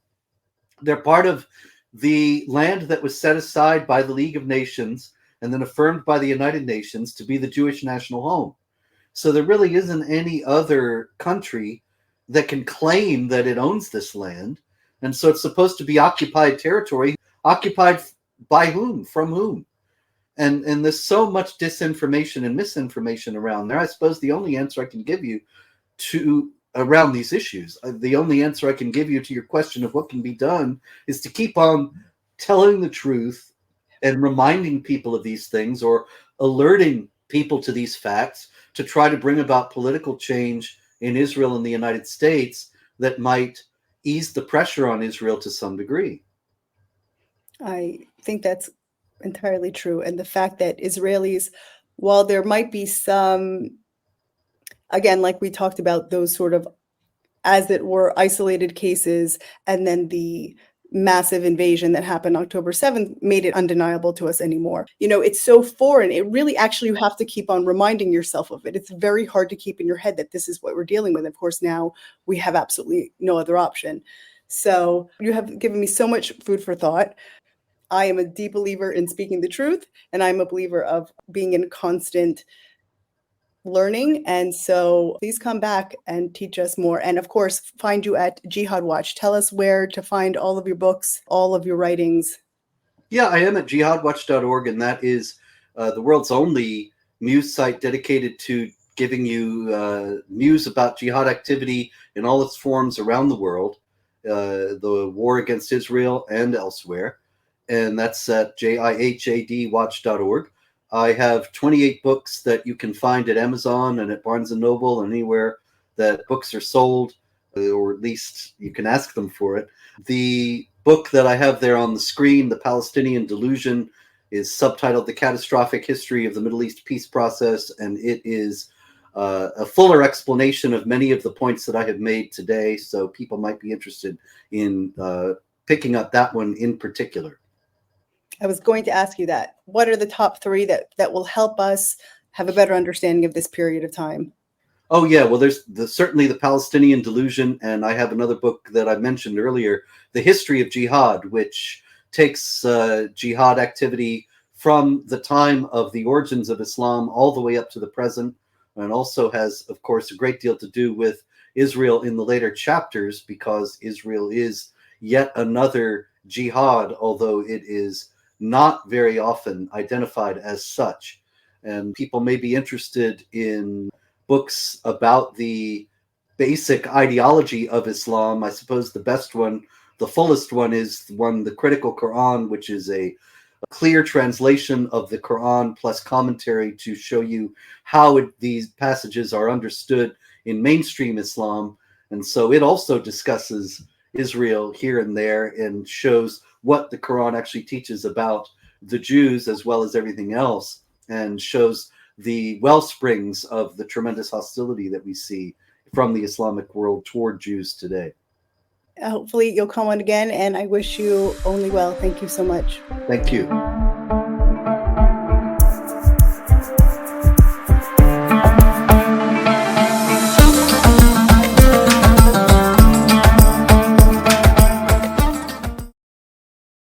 they're part of the land that was set aside by the League of Nations and then affirmed by the United Nations to be the Jewish national home. So there really isn't any other country that can claim that it owns this land. And so it's supposed to be occupied territory. Occupied by whom? From whom? And there's so much disinformation and misinformation around there. I suppose the only answer I can give you to around these issues. The only answer I can give you to your question of what can be done is to keep on telling the truth and reminding people of these things, or alerting people to these facts, to try to bring about political change in Israel and the United States that might ease the pressure on Israel to some degree. I think that's entirely true. And the fact that Israelis, while there might be some, again, like we talked about, those sort of, as it were, isolated cases, and then the massive invasion that happened October 7th made it undeniable to us anymore. You know, it's so foreign. It really, actually, you have to keep on reminding yourself of it. It's very hard to keep in your head that this is what we're dealing with. Of course, now we have absolutely no other option. So you have given me so much food for thought. I am a deep believer in speaking the truth, and I'm a believer of being in constant learning. And so please come back and teach us more. And of course, find you at Jihad Watch. Tell us where to find all of your books, all of your writings. Yeah, I am at jihadwatch.org, and that is the world's only news site dedicated to giving you news about jihad activity in all its forms around the world, the war against Israel and elsewhere. And that's at jihadwatch.org. I have 28 books that you can find at Amazon and at Barnes & Noble and anywhere that books are sold, or at least you can ask them for it. The book that I have there on the screen, The Palestinian Delusion, is subtitled The Catastrophic History of the Middle East Peace Process, and it is a fuller explanation of many of the points that I have made today, so people might be interested in picking up that one in particular. I was going to ask you that. What are the top three that will help us have a better understanding of this period of time? Oh, yeah. Well, there's certainly The Palestinian Delusion, and I have another book that I mentioned earlier, The History of Jihad, which takes jihad activity from the time of the origins of Islam all the way up to the present, and also has, of course, a great deal to do with Israel in the later chapters, because Israel is yet another jihad, although it is not very often identified as such. And people may be interested in books about the basic ideology of Islam. I suppose the best one, the fullest one, is The Critical Quran, which is a clear translation of the Quran plus commentary to show you how these passages are understood in mainstream Islam. And so it also discusses Israel here and there and shows what the Quran actually teaches about the Jews as well as everything else, and shows the well springs of the tremendous hostility that we see from the Islamic world toward Jews today. Hopefully you'll come on again, and I wish you only well. Thank you so much. Thank you.